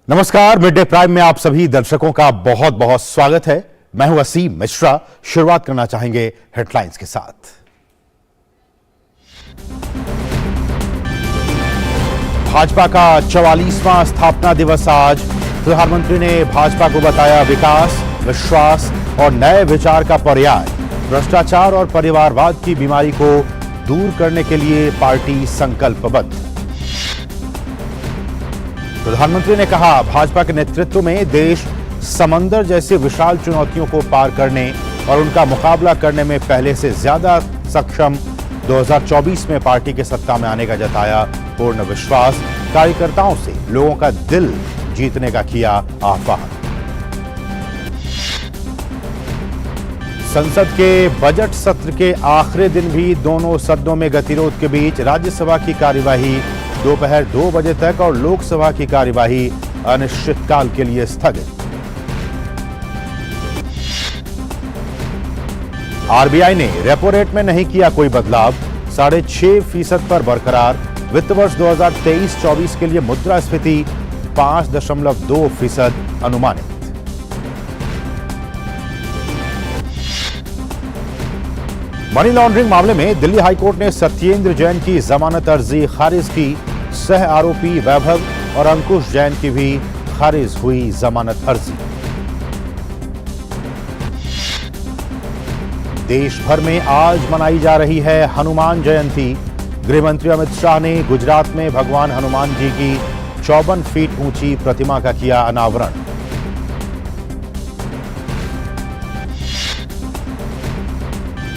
नमस्कार, mid day prime में आप सभी दर्शकों का बहुत बहुत स्वागत है। मैं हूं असीम मिश्रा। शुरुआत करना चाहेंगे हेडलाइंस के साथ। भाजपा का 44वां स्थापना दिवस आज। प्रधानमंत्री ने भाजपा को बताया विकास, विश्वास और नए विचार का पर्याय। भ्रष्टाचार और परिवारवाद की बीमारी को दूर करने के लिए पार्टी संकल्पबद्ध। प्रधानमंत्री ने कहा भाजपा के नेतृत्व में देश समंदर जैसी विशाल चुनौतियों को पार करने और उनका मुकाबला करने में पहले से ज्यादा सक्षम। 2024 में पार्टी के सत्ता में आने का जताया पूर्ण विश्वास। कार्यकर्ताओं से लोगों का दिल जीतने का किया आह्वान। संसद के बजट सत्र के आखिरी दिन भी दोनों सदनों में गतिरोध के बीच राज्यसभा की कार्यवाही दोपहर 2 बजे तक और लोकसभा की कार्यवाही अनिश्चितकाल के लिए स्थगित। आरबीआई ने रेपो रेट में नहीं किया कोई बदलाव, 6.5% पर बरकरार। वित्त वर्ष 2023-24 के लिए मुद्रास्फीति 5.2% अनुमानित। मनी लॉन्ड्रिंग मामले में दिल्ली हाईकोर्ट ने सत्येंद्र जैन की जमानत अर्जी खारिज की। सह आरोपी वैभव और अंकुश जैन की भी खारिज हुई जमानत अर्जी। देश भर में आज मनाई जा रही है हनुमान जयंती। गृहमंत्री अमित शाह ने गुजरात में भगवान हनुमान जी की 54 फीट ऊंची प्रतिमा का किया अनावरण।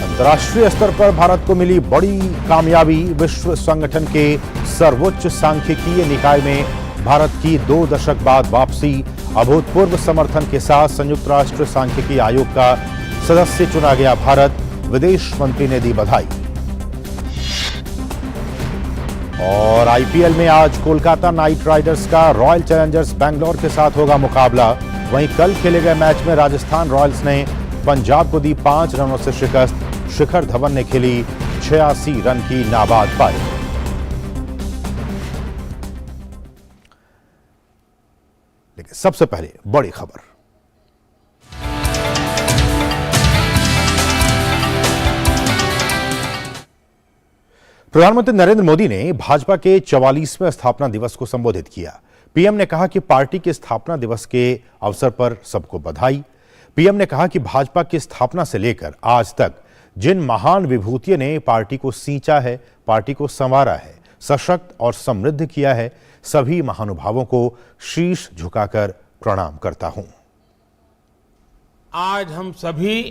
अंतर्राष्ट्रीय स्तर पर भारत को मिली बड़ी कामयाबी। विश्व संगठन के सर्वोच्च सांख्यिकीय निकाय में भारत की 2 दशक बाद वापसी। अभूतपूर्व समर्थन के साथ संयुक्त राष्ट्र सांख्यिकी आयोग का सदस्य चुना गया भारत। विदेश मंत्री ने दी बधाई। और आईपीएल में आज कोलकाता नाइट राइडर्स का रॉयल चैलेंजर्स बैंगलोर के साथ होगा मुकाबला। वहीं कल खेले गए मैच में राजस्थान रॉयल्स ने पंजाब को दी 5 रनों से शिकस्त। शिखर धवन ने खेली 86 रन की नाबाद पारी। लेकिन सबसे पहले बड़ी खबर। प्रधानमंत्री नरेंद्र मोदी ने भाजपा के 44वें स्थापना दिवस को संबोधित किया। पीएम ने कहा कि पार्टी के स्थापना दिवस के अवसर पर सबको बधाई। पीएम ने कहा कि भाजपा की स्थापना से लेकर आज तक जिन महान विभूतियों ने पार्टी को सींचा है, पार्टी को संवारा है, सशक्त और समृद्ध किया है, सभी महानुभावों को शीश झुकाकर प्रणाम करता हूं। आज हम सभी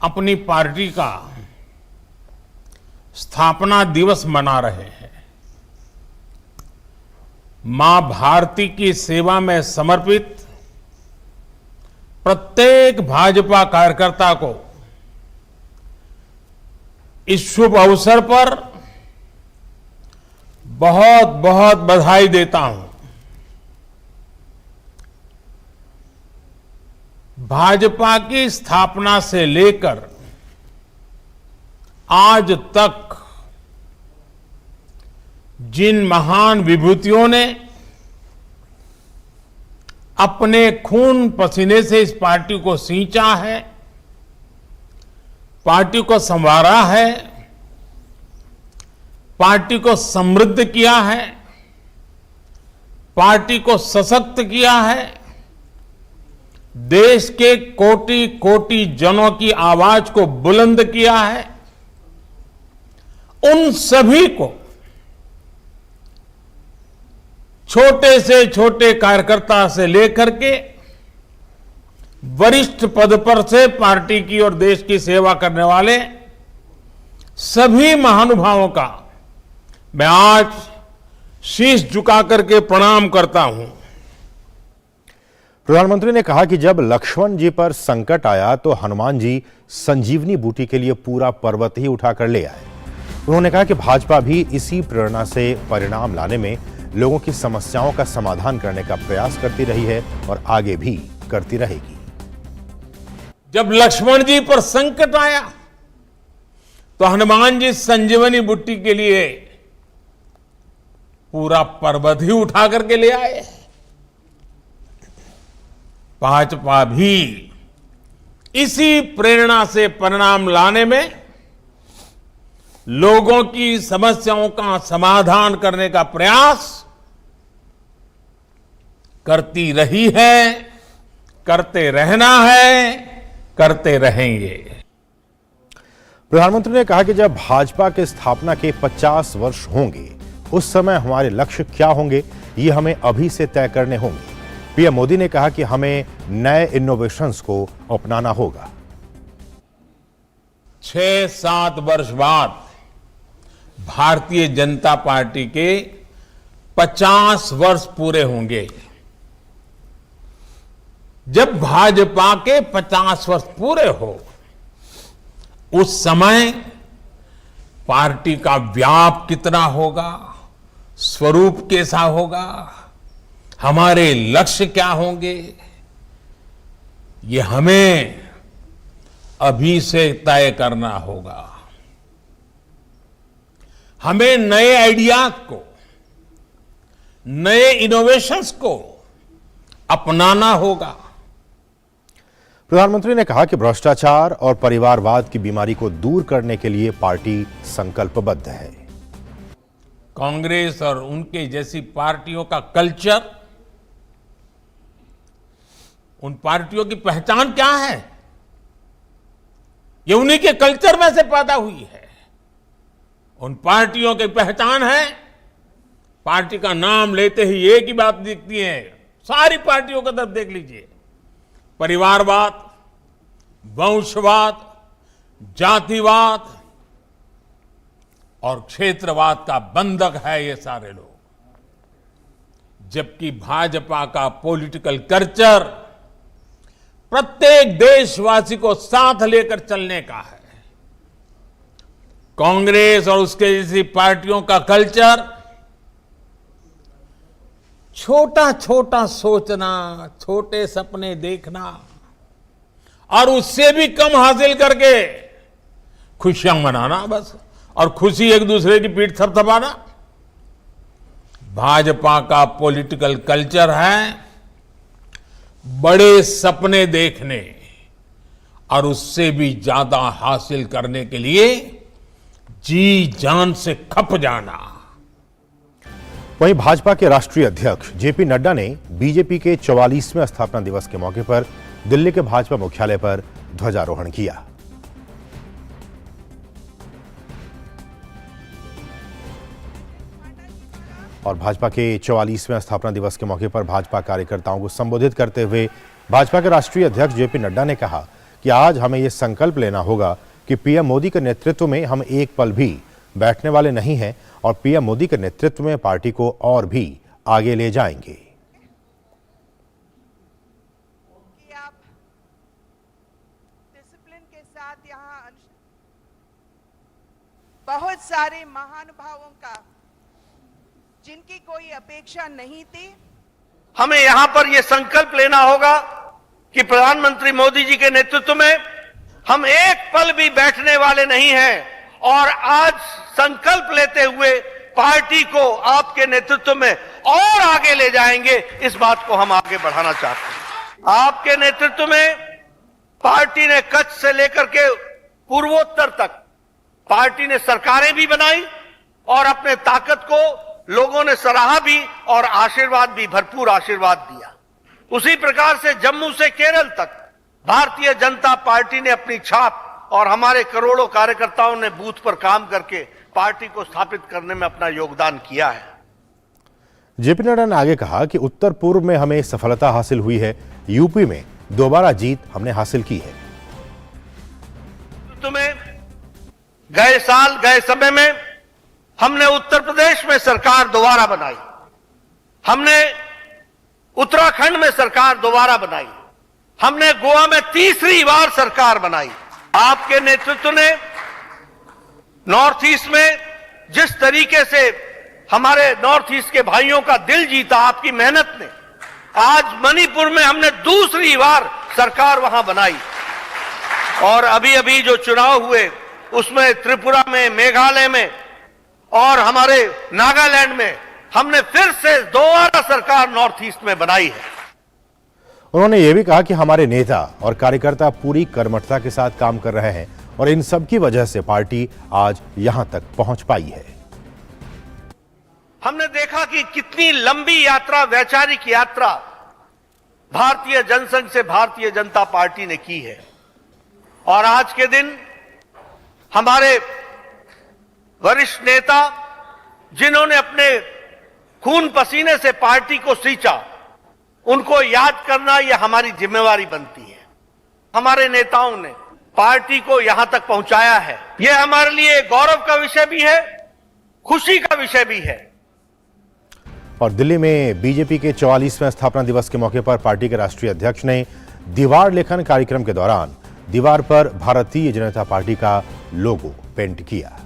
अपनी पार्टी का स्थापना दिवस मना रहे हैं। मां भारती की सेवा में समर्पित प्रत्येक भाजपा कार्यकर्ता को इस शुभ अवसर पर बहुत बहुत बधाई देता हूं। भाजपा की स्थापना से लेकर आज तक जिन महान विभूतियों ने अपने खून पसीने से इस पार्टी को सींचा है, पार्टी को संवारा है, पार्टी को समृद्ध किया है, पार्टी को सशक्त किया है, देश के कोटि कोटि जनों की आवाज को बुलंद किया है, उन सभी को छोटे से छोटे कार्यकर्ता से लेकर के वरिष्ठ पद पर से पार्टी की और देश की सेवा करने वाले सभी महानुभावों का मैं आज शीश झुका करके प्रणाम करता हूं। प्रधानमंत्री ने कहा कि जब लक्ष्मण जी पर संकट आया तो हनुमान जी संजीवनी बूटी के लिए पूरा पर्वत ही उठाकर ले आए। उन्होंने कहा कि भाजपा भी इसी प्रेरणा से परिणाम लाने में लोगों की समस्याओं का समाधान करने का प्रयास करती रही है और आगे भी करती रहेगी। जब लक्ष्मण जी पर संकट आया तो हनुमान जी संजीवनी बूटी के लिए पूरा पर्वत ही उठा करके ले आए। भाजपा भी इसी प्रेरणा से परिणाम लाने में लोगों की समस्याओं का समाधान करने का प्रयास करती रही है, करते रहना है, करते रहेंगे। प्रधानमंत्री ने कहा कि जब भाजपा के स्थापना के 50 वर्ष होंगे उस समय हमारे लक्ष्य क्या होंगे ये हमें अभी से तय करने होंगे। पीएम मोदी ने कहा कि हमें नए इनोवेशंस को अपनाना होगा। 6-7 वर्ष बाद भारतीय जनता पार्टी के 50 वर्ष पूरे होंगे। जब भाजपा के 50 वर्ष पूरे हो उस समय पार्टी का व्याप कितना होगा, स्वरूप कैसा होगा, हमारे लक्ष्य क्या होंगे, ये हमें अभी से तय करना होगा। हमें नए आइडियाज को, नए इनोवेशंस को अपनाना होगा। प्रधानमंत्री ने कहा कि भ्रष्टाचार और परिवारवाद की बीमारी को दूर करने के लिए पार्टी संकल्पबद्ध है। कांग्रेस और उनके जैसी पार्टियों का कल्चर, उन पार्टियों की पहचान क्या है? ये उन्हीं के कल्चर में से पैदा हुई है। उन पार्टियों की पहचान है, पार्टी का नाम लेते ही एक ही बात दिखती है, सारी पार्टियों का तरफ देख लीजिए, परिवारवाद, वंशवाद, जातिवाद और क्षेत्रवाद का बंधक है ये सारे लोग। जबकि भाजपा का पॉलिटिकल कल्चर प्रत्येक देशवासी को साथ लेकर चलने का है। कांग्रेस और उसके जैसी पार्टियों का कल्चर छोटा छोटा सोचना, छोटे सपने देखना और उससे भी कम हासिल करके खुशियां मनाना बस, और खुशी एक दूसरे की पीठ थपथपाना। भाजपा का पॉलिटिकल कल्चर है बड़े सपने देखने और उससे भी ज्यादा हासिल करने के लिए जी जान से खप जाना। वहीं भाजपा के राष्ट्रीय अध्यक्ष जेपी नड्डा ने बीजेपी के 44वें स्थापना दिवस के मौके पर दिल्ली के भाजपा मुख्यालय पर ध्वजारोहण किया। और भाजपा के 44वें स्थापना दिवस के मौके पर भाजपा कार्यकर्ताओं को संबोधित करते हुए भाजपा के राष्ट्रीय अध्यक्ष जेपी नड्डा ने कहा कि आज हमें यह संकल्प लेना होगा कि पीएम मोदी के नेतृत्व में हम एक पल भी बैठने वाले नहीं हैं और पीएम मोदी के नेतृत्व में पार्टी को और भी आगे ले जाएंगे। कि आप डिसिप्लिन के साथ यहाँ बहुत सारे महानुभावों का, जिनकी कोई अपेक्षा नहीं थी, हमें यहां पर यह संकल्प लेना होगा कि प्रधानमंत्री मोदी जी के नेतृत्व में हम एक पल भी बैठने वाले नहीं हैं और आज संकल्प लेते हुए पार्टी को आपके नेतृत्व में और आगे ले जाएंगे। इस बात को हम आगे बढ़ाना चाहते हैं। आपके नेतृत्व में पार्टी ने कच्छ से लेकर के पूर्वोत्तर तक पार्टी ने सरकारें भी बनाई और अपने ताकत को लोगों ने सराहा भी और आशीर्वाद भी, भरपूर आशीर्वाद दिया। उसी प्रकार से जम्मू से केरल तक भारतीय जनता पार्टी ने अपनी छाप और हमारे करोड़ों कार्यकर्ताओं ने बूथ पर काम करके पार्टी को स्थापित करने में अपना योगदान किया है। जेपी नड्डा ने आगे कहा कि उत्तर पूर्व में हमें सफलता हासिल हुई है, यूपी में दोबारा जीत हमने हासिल की है। तुम्हें गए साल गए समय में हमने उत्तर प्रदेश में सरकार दोबारा बनाई, हमने उत्तराखंड में सरकार दोबारा बनाई, हमने गोवा में तीसरी बार सरकार बनाई। आपके नेतृत्व ने नॉर्थ ईस्ट में जिस तरीके से हमारे नॉर्थ ईस्ट के भाइयों का दिल जीता, आपकी मेहनत ने, आज मणिपुर में हमने दूसरी बार सरकार वहां बनाई और अभी अभी जो चुनाव हुए उसमें त्रिपुरा में, मेघालय में और हमारे नागालैंड में हमने फिर से दोबारा सरकार नॉर्थ ईस्ट में बनाई है। उन्होंने यह भी कहा कि हमारे नेता और कार्यकर्ता पूरी कर्मठता के साथ काम कर रहे हैं और इन सब की वजह से पार्टी आज यहां तक पहुंच पाई है। हमने देखा कि कितनी लंबी यात्रा, वैचारिक यात्रा भारतीय जनसंघ से भारतीय जनता पार्टी ने की है और आज के दिन हमारे वरिष्ठ नेता जिन्होंने अपने खून पसीने से पार्टी को सींचा, उनको याद करना यह हमारी जिम्मेवारी बनती है। हमारे नेताओं ने पार्टी को यहां तक पहुंचाया है। यह हमारे लिए गौरव का विषय भी है, खुशी का विषय भी है। और दिल्ली में बीजेपी के 44वें स्थापना दिवस के मौके पर पार्टी के राष्ट्रीय अध्यक्ष ने दीवार लेखन कार्यक्रम के दौरान दीवार पर भारतीय जनता पार्टी का लोगो पेंट किया।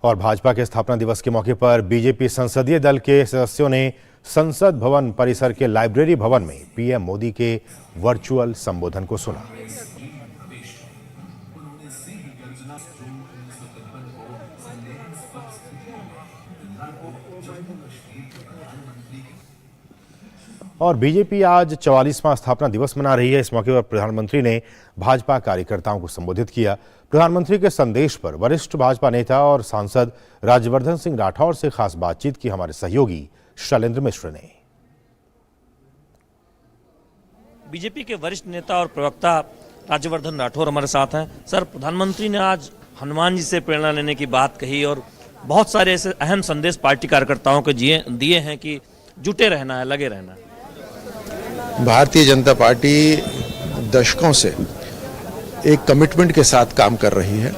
और भाजपा के स्थापना दिवस के मौके पर बीजेपी संसदीय दल के सदस्यों ने संसद भवन परिसर के लाइब्रेरी भवन में पीएम मोदी के वर्चुअल संबोधन को सुना। और बीजेपी आज 44वां स्थापना दिवस मना रही है। इस मौके पर प्रधानमंत्री ने भाजपा कार्यकर्ताओं को संबोधित किया। प्रधानमंत्री के संदेश पर वरिष्ठ भाजपा नेता और सांसद राज्यवर्धन सिंह राठौर से खास बातचीत की हमारे सहयोगी शैलेंद्र मिश्र ने। बीजेपी के वरिष्ठ नेता और प्रवक्ता राज्यवर्धन राठौर हमारे साथ हैं। सर, प्रधानमंत्री ने आज हनुमान जी से प्रेरणा लेने की बात कही और बहुत सारे ऐसे अहम संदेश पार्टी कार्यकर्ताओं को दिए हैं कि जुटे रहना है, लगे रहना है। भारतीय जनता पार्टी दशकों से एक कमिटमेंट के साथ काम कर रही है।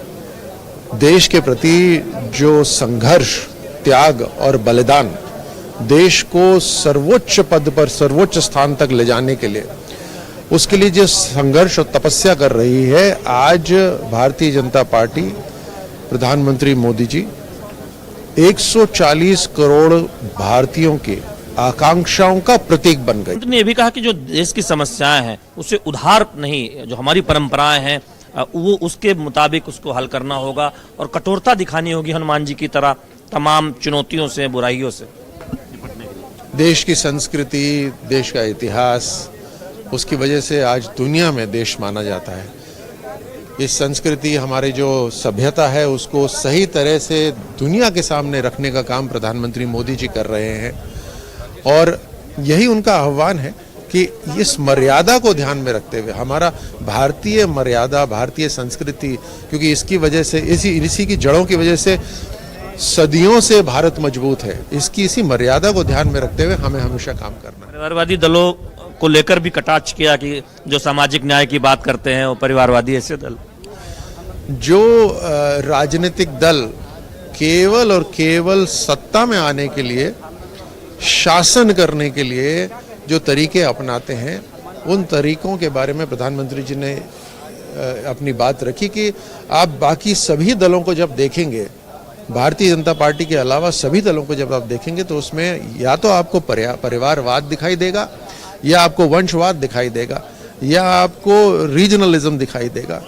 देश के प्रति जो संघर्ष, त्याग और बलिदान देश को सर्वोच्च पद पर, सर्वोच्च स्थान तक ले जाने के लिए, उसके लिए जो संघर्ष और तपस्या कर रही है, आज भारतीय जनता पार्टी, प्रधानमंत्री मोदी जी 140 करोड़ भारतीयों की आकांक्षाओं का प्रतीक बन गई। उन्होंने ये भी कहा कि जो देश की समस्याएं हैं उसे उधार नहीं, जो हमारी परंपराएं हैं वो उसके मुताबिक उसको हल करना होगा और कठोरता दिखानी होगी हनुमान जी की तरह तमाम चुनौतियों से, बुराइयों से निपटने के लिए। देश की संस्कृति, देश का इतिहास, उसकी वजह से आज दुनिया में देश माना जाता है। इस संस्कृति, हमारी जो सभ्यता है, उसको सही तरह से दुनिया के सामने रखने का काम प्रधानमंत्री मोदी जी कर रहे हैं और यही उनका आह्वान है कि इस मर्यादा को ध्यान में रखते हुए हमारा भारतीय मर्यादा, भारतीय संस्कृति, क्योंकि इसकी वजह से, इसी की जड़ों की वजह से सदियों से भारत मजबूत है, इसी मर्यादा को ध्यान में रखते हुए हमें हमेशा काम करना है। परिवारवादी दलों को लेकर भी कटाक्ष किया कि जो सामाजिक न्याय की बात करते हैं वो परिवारवादी ऐसे दल, जो राजनीतिक दल केवल और केवल सत्ता में आने के लिए, शासन करने के लिए जो तरीके अपनाते हैं, उन तरीकों के बारे में प्रधानमंत्री जी ने अपनी बात रखी कि आप बाकी सभी दलों को जब देखेंगे, भारतीय जनता पार्टी के अलावा सभी दलों को जब आप देखेंगे, तो उसमें या तो आपको परिवारवाद दिखाई देगा, या आपको वंशवाद दिखाई देगा, या आपको रीजनलिज्म दिखाई देगा।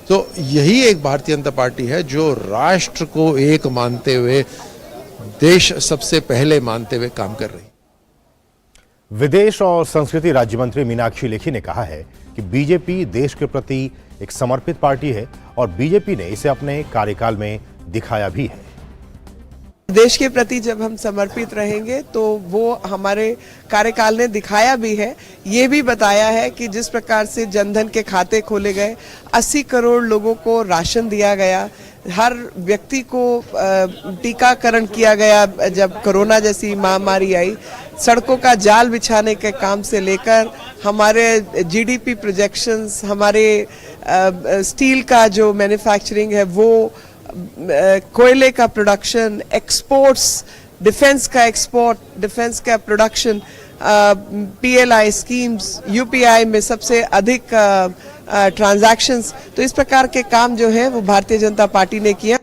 तो यही एक भारतीय जनता पार्टी है जो राष्ट्र को एक मानते हुए, देश सबसे पहले मानते हुए काम कर रही। विदेश और संस्कृति राज्य मंत्री मीनाक्षी लेखी ने कहा है कि बीजेपी देश के प्रति एक समर्पित पार्टी है और बीजेपी ने इसे अपने कार्यकाल में दिखाया भी है। देश के प्रति जब हम समर्पित रहेंगे तो वो हमारे कार्यकाल ने दिखाया भी है। ये भी बताया है कि जिस प्रकार से जनधन के खाते खोले गए, 80 करोड़ लोगों को राशन दिया गया, हर व्यक्ति को टीकाकरण किया गया जब कोरोना जैसी महामारी आई, सड़कों का जाल बिछाने के काम से लेकर हमारे जीडीपी प्रोजेक्शंस, हमारे स्टील का जो मैन्युफैक्चरिंग है वो, कोयले का प्रोडक्शन, एक्सपोर्ट्स, डिफेंस का एक्सपोर्ट, डिफेंस का प्रोडक्शन, पीएलआई स्कीम्स, यूपीआई में सबसे अधिक ट्रांजैक्शंस, तो इस प्रकार के काम जो है वो भारतीय जनता पार्टी ने किया।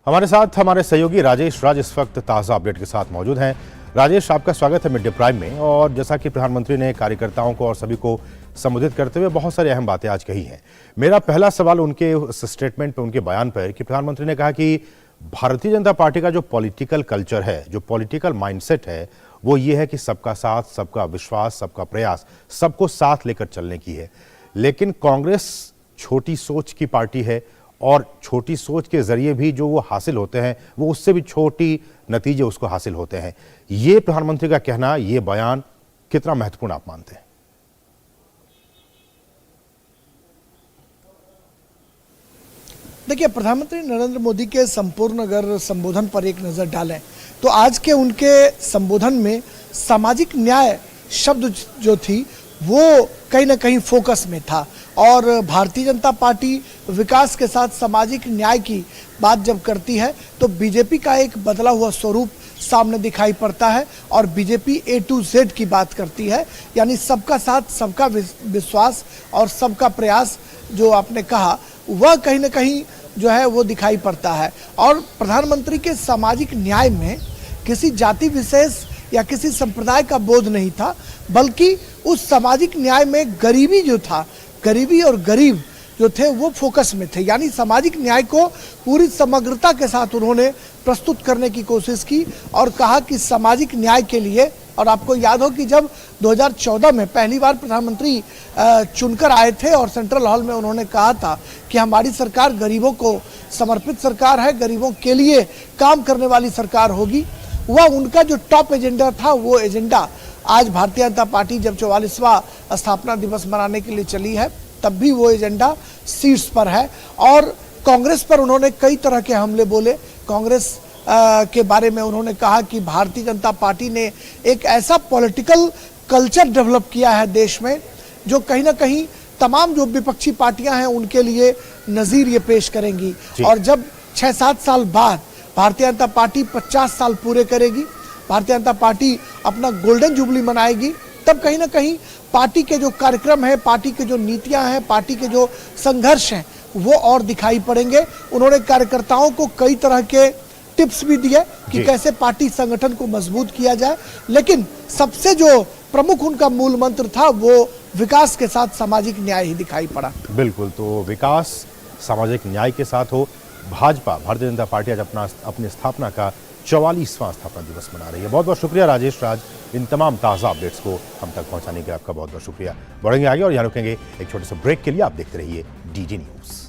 हमारे साथ हमारे सहयोगी राजेश राज इस वक्त ताज़ा अपडेट के साथ मौजूद हैं। राजेश, आपका स्वागत है मिड डे प्राइम में। और जैसा कि प्रधानमंत्री ने कार्यकर्ताओं को और सभी को संबोधित करते हुए बहुत सारी अहम बातें आज कही हैं। मेरा पहला सवाल उनके उस स्टेटमेंट पर, उनके बयान पर कि प्रधानमंत्री ने कहा कि भारतीय जनता पार्टी का जो पॉलिटिकल कल्चर है, जो पॉलिटिकल माइंडसेट है, वो ये है कि सबका साथ, सबका विश्वास, सबका प्रयास, सबको साथ लेकर चलने की है। लेकिन कांग्रेस छोटी सोच की पार्टी है और छोटी सोच के जरिए भी जो वो हासिल होते हैं वो उससे भी छोटी नतीजे उसको हासिल होते हैं। ये प्रधानमंत्री का कहना, ये बयान कितना महत्वपूर्ण आप मानते हैं? देखिए, प्रधानमंत्री नरेंद्र मोदी के संपूर्ण अगर संबोधन पर एक नज़र डालें तो आज के उनके संबोधन में सामाजिक न्याय शब्द जो थी वो कहीं ना कहीं फोकस में था। और भारतीय जनता पार्टी विकास के साथ सामाजिक न्याय की बात जब करती है तो बीजेपी का एक बदला हुआ स्वरूप सामने दिखाई पड़ता है और बीजेपी A to Z की बात करती है, यानी सबका साथ, सबका विश्वास और सबका प्रयास जो आपने कहा वह कहीं ना कहीं जो है वो दिखाई पड़ता है। और प्रधानमंत्री के सामाजिक न्याय में किसी जाति विशेष या किसी संप्रदाय का बोध नहीं था, बल्कि उस सामाजिक न्याय में गरीबी जो था, गरीबी और गरीब जो थे वो फोकस में थे। यानी सामाजिक न्याय को पूरी समग्रता के साथ उन्होंने प्रस्तुत करने की कोशिश की और कहा कि सामाजिक न्याय के लिए, और आपको याद हो कि जब 2014 में पहली बार प्रधानमंत्री चुनकर आए थे और सेंट्रल हॉल में उन्होंने कहा था कि हमारी सरकार गरीबों को समर्पित सरकार है, गरीबों के लिए काम करने वाली सरकार होगी, वह उनका जो टॉप एजेंडा था वो एजेंडा आज भारतीय जनता पार्टी जब 44वां स्थापना दिवस मनाने के लिए चली है तब भी वो एजेंडा शीर्ष पर है। और कांग्रेस पर उन्होंने कई तरह के हमले बोले। कांग्रेस के बारे में उन्होंने कहा कि भारतीय जनता पार्टी ने एक ऐसा पॉलिटिकल कल्चर डेवलप किया है देश में जो कहीं ना कहीं तमाम जो विपक्षी पार्टियां हैं उनके लिए नजीर ये पेश करेंगी। और जब 6-7 साल बाद भारतीय जनता पार्टी 50 साल पूरे करेगी, भारतीय जनता पार्टी अपना गोल्डन जुबली मनाएगी, तब कहीं ना कहीं पार्टी के जो कार्यक्रम है, पार्टी के जो नीतियां हैं, पार्टी के जो संघर्ष हैं वो और दिखाई पड़ेंगे। उन्होंने कार्यकर्ताओं को कई तरह के टिप्स भी दिए कि कैसे पार्टी संगठन को मजबूत किया जाए, लेकिन सबसे जो प्रमुख उनका मूल मंत्र था वो विकास के साथ सामाजिक न्याय ही दिखाई पड़ा। बिल्कुल, तो विकास सामाजिक न्याय के साथ हो। भाजपा, भारतीय जनता पार्टी आज अपनी स्थापना का 44वां स्थापना दिवस मना रही है। बहुत बहुत शुक्रिया राजेश राज, इन तमाम ताज़ा अपडेट्स को हम तक पहुंचाने के लिए आपका बहुत बहुत शुक्रिया। बढ़ेंगे आगे और यहाँ रुकेंगे एक छोटे से ब्रेक के लिए। आप देखते रहिए DG न्यूज़।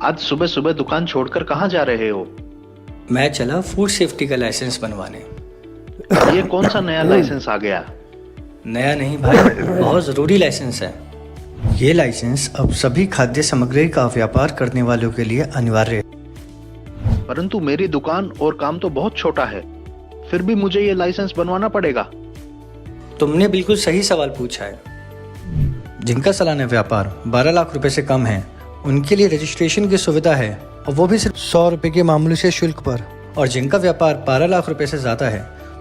आज सुबह सुबह दुकान छोड़कर कहाँ जा रहे हो? मैं चला फूड सेफ्टी का लाइसेंस बनवाने। ये कौन सा नया लाइसेंस आ गया? नया नहीं भाई, बहुत जरूरी लाइसेंस है। ये लाइसेंस अब सभी खाद्य सामग्री का व्यापार करने वालों के लिए अनिवार्य है। परंतु मेरी दुकान और काम तो बहुत छोटा है, फिर भी मुझे ये लाइसेंस बनवाना पड़ेगा। तुमने बिल्कुल सही सवाल पूछा है। जिनका सालाना व्यापार 12 लाख रुपए से कम है उनके लिए रजिस्ट्रेशन की सुविधा है, और वो भी सिर्फ 100 रुपए के मामूली से शुल्क पर। और जिनका व्यापार 12 लाख रुपए से ज्यादा है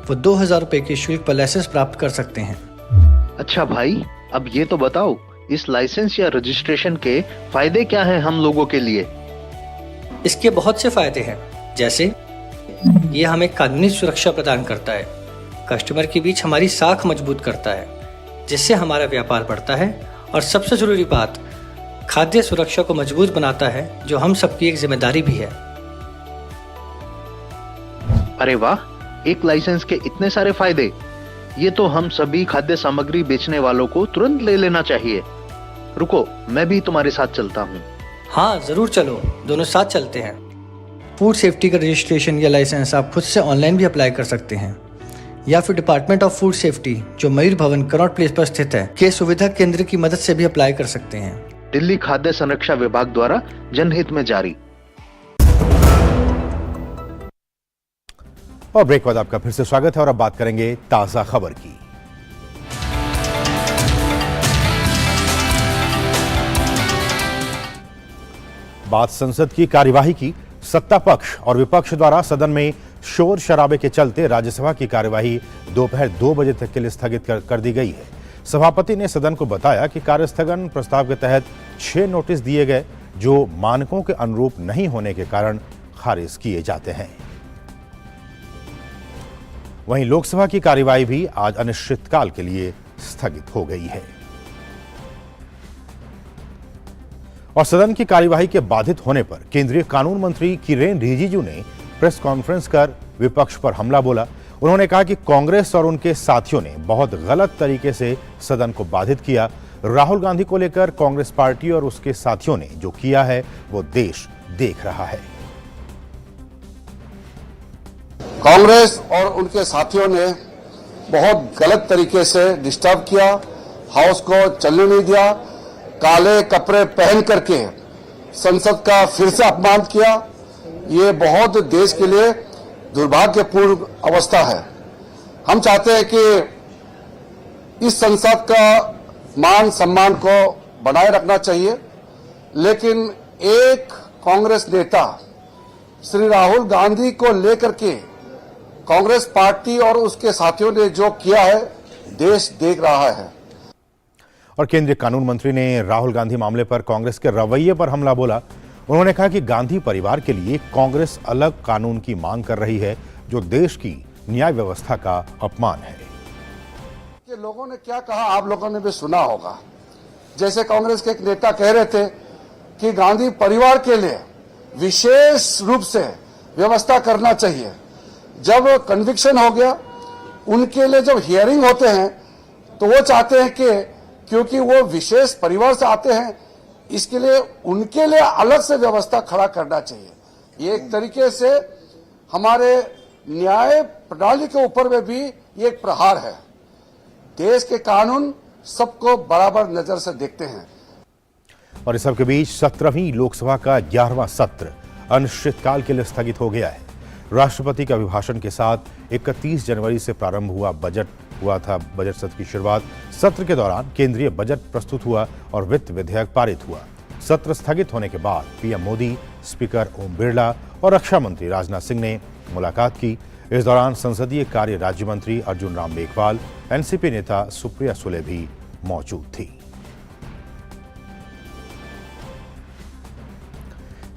वो 2000 रुपए के शुल्क पर लाइसेंस प्राप्त कर सकते हैं। अच्छा भाई, अब ये तो बताओ, इस लाइसेंस या रजिस्ट्रेशन के फायदे क्या हैं हम लोगों के लिए? इसके बहुत से फायदे हैं, जैसे ये हमें कानूनी सुरक्षा प्रदान करता है, कस्टमर के बीच हमारी साख मजबूत करता है जिससे हमारा व्यापार बढ़ता है, और सबसे जरूरी बात, खाद्य सुरक्षा को मजबूत बनाता है जो हम सबकी एक जिम्मेदारी भी है। अरे वाह, एक लाइसेंस के इतने सारे फायदे! ये तो हम सभी खाद्य सामग्री बेचने वालों को तुरंत ले लेना चाहिए। रुको, मैं भी तुम्हारे साथ चलता हूँ। हाँ जरूर चलो, दोनों साथ चलते हैं। फूड सेफ्टी का रजिस्ट्रेशन या लाइसेंस आप खुद से ऑनलाइन भी अप्लाई कर सकते हैं। या फिर डिपार्टमेंट ऑफ फूड सेफ्टी जो मयूर भवन कनॉट प्लेस पर स्थित है के सुविधा केंद्र की मदद से भी अप्लाई कर सकते हैं। दिल्ली खाद्य संरक्षा विभाग द्वारा जनहित में जारी। और ब्रेक बाद आपका फिर से स्वागत है और अब बात करेंगे ताजा खबर की। बात संसद की कार्यवाही की। सत्ता पक्ष और विपक्ष द्वारा सदन में शोर शराबे के चलते राज्यसभा की कार्यवाही दोपहर 2 बजे तक के लिए स्थगित कर दी गई है। सभापति ने सदन को बताया कि कार्यस्थगन प्रस्ताव के तहत 6 नोटिस दिए गए जो मानकों के अनुरूप नहीं होने के कारण खारिज किए जाते हैं। वहीं लोकसभा की कार्यवाही भी आज अनिश्चितकाल के लिए स्थगित हो गई है। और सदन की कार्यवाही के बाधित होने पर केंद्रीय कानून मंत्री किरेन रिजिजू ने प्रेस कॉन्फ्रेंस कर विपक्ष पर हमला बोला। उन्होंने कहा कि कांग्रेस और उनके साथियों ने बहुत गलत तरीके से सदन को बाधित किया। राहुल गांधी को लेकर कांग्रेस पार्टी और उसके साथियों ने जो किया है वो देश देख रहा है। कांग्रेस और उनके साथियों ने बहुत गलत तरीके से डिस्टर्ब किया, हाउस को चलने नहीं दिया, काले कपड़े पहन करके संसद का फिर से अपमान किया। ये बहुत देश के लिए दुर्भाग्यपूर्ण अवस्था है। हम चाहते हैं कि इस संसद का मान सम्मान को बनाए रखना चाहिए, लेकिन एक कांग्रेस नेता श्री राहुल गांधी को लेकर के कांग्रेस पार्टी और उसके साथियों ने जो किया है देश देख रहा है। और केंद्रीय कानून मंत्री ने राहुल गांधी मामले पर कांग्रेस के रवैये पर हमला बोला। उन्होंने कहा कि गांधी परिवार के लिए कांग्रेस अलग कानून की मांग कर रही है जो देश की न्याय व्यवस्था का अपमान है। कि लोगों ने क्या कहा आप लोगों ने भी सुना होगा। जैसे कांग्रेस के एक नेता कह रहे थे कि गांधी परिवार के लिए विशेष रूप से व्यवस्था करना चाहिए। जब कन्विक्शन हो गया उनके लिए जब हियरिंग होते हैं तो वो चाहते हैं कि क्योंकि वो विशेष परिवार से आते हैं इसके लिए उनके लिए अलग से व्यवस्था खड़ा करना चाहिए। ये एक तरीके से हमारे न्याय प्रणाली के ऊपर में भी ये एक प्रहार है। देश के कानून सबको बराबर नजर से देखते हैं। और इस सब के बीच 17वीं लोकसभा का 11वां सत्र अनिश्चितकाल के लिए स्थगित हो गया है। राष्ट्रपति के अभिभाषण के साथ 31 जनवरी से प्रारंभ हुआ था बजट सत्र की शुरुआत। सत्र के दौरान केंद्रीय बजट प्रस्तुत हुआ और वित्त विधेयक पारित हुआ। सत्र स्थगित होने के बाद पीएम मोदी, स्पीकर ओम बिरला और रक्षा मंत्री राजनाथ सिंह ने मुलाकात की। इस दौरान संसदीय कार्य राज्य मंत्री अर्जुन राम मेघवाल, एनसीपी नेता सुप्रिया सुले भी मौजूद थी।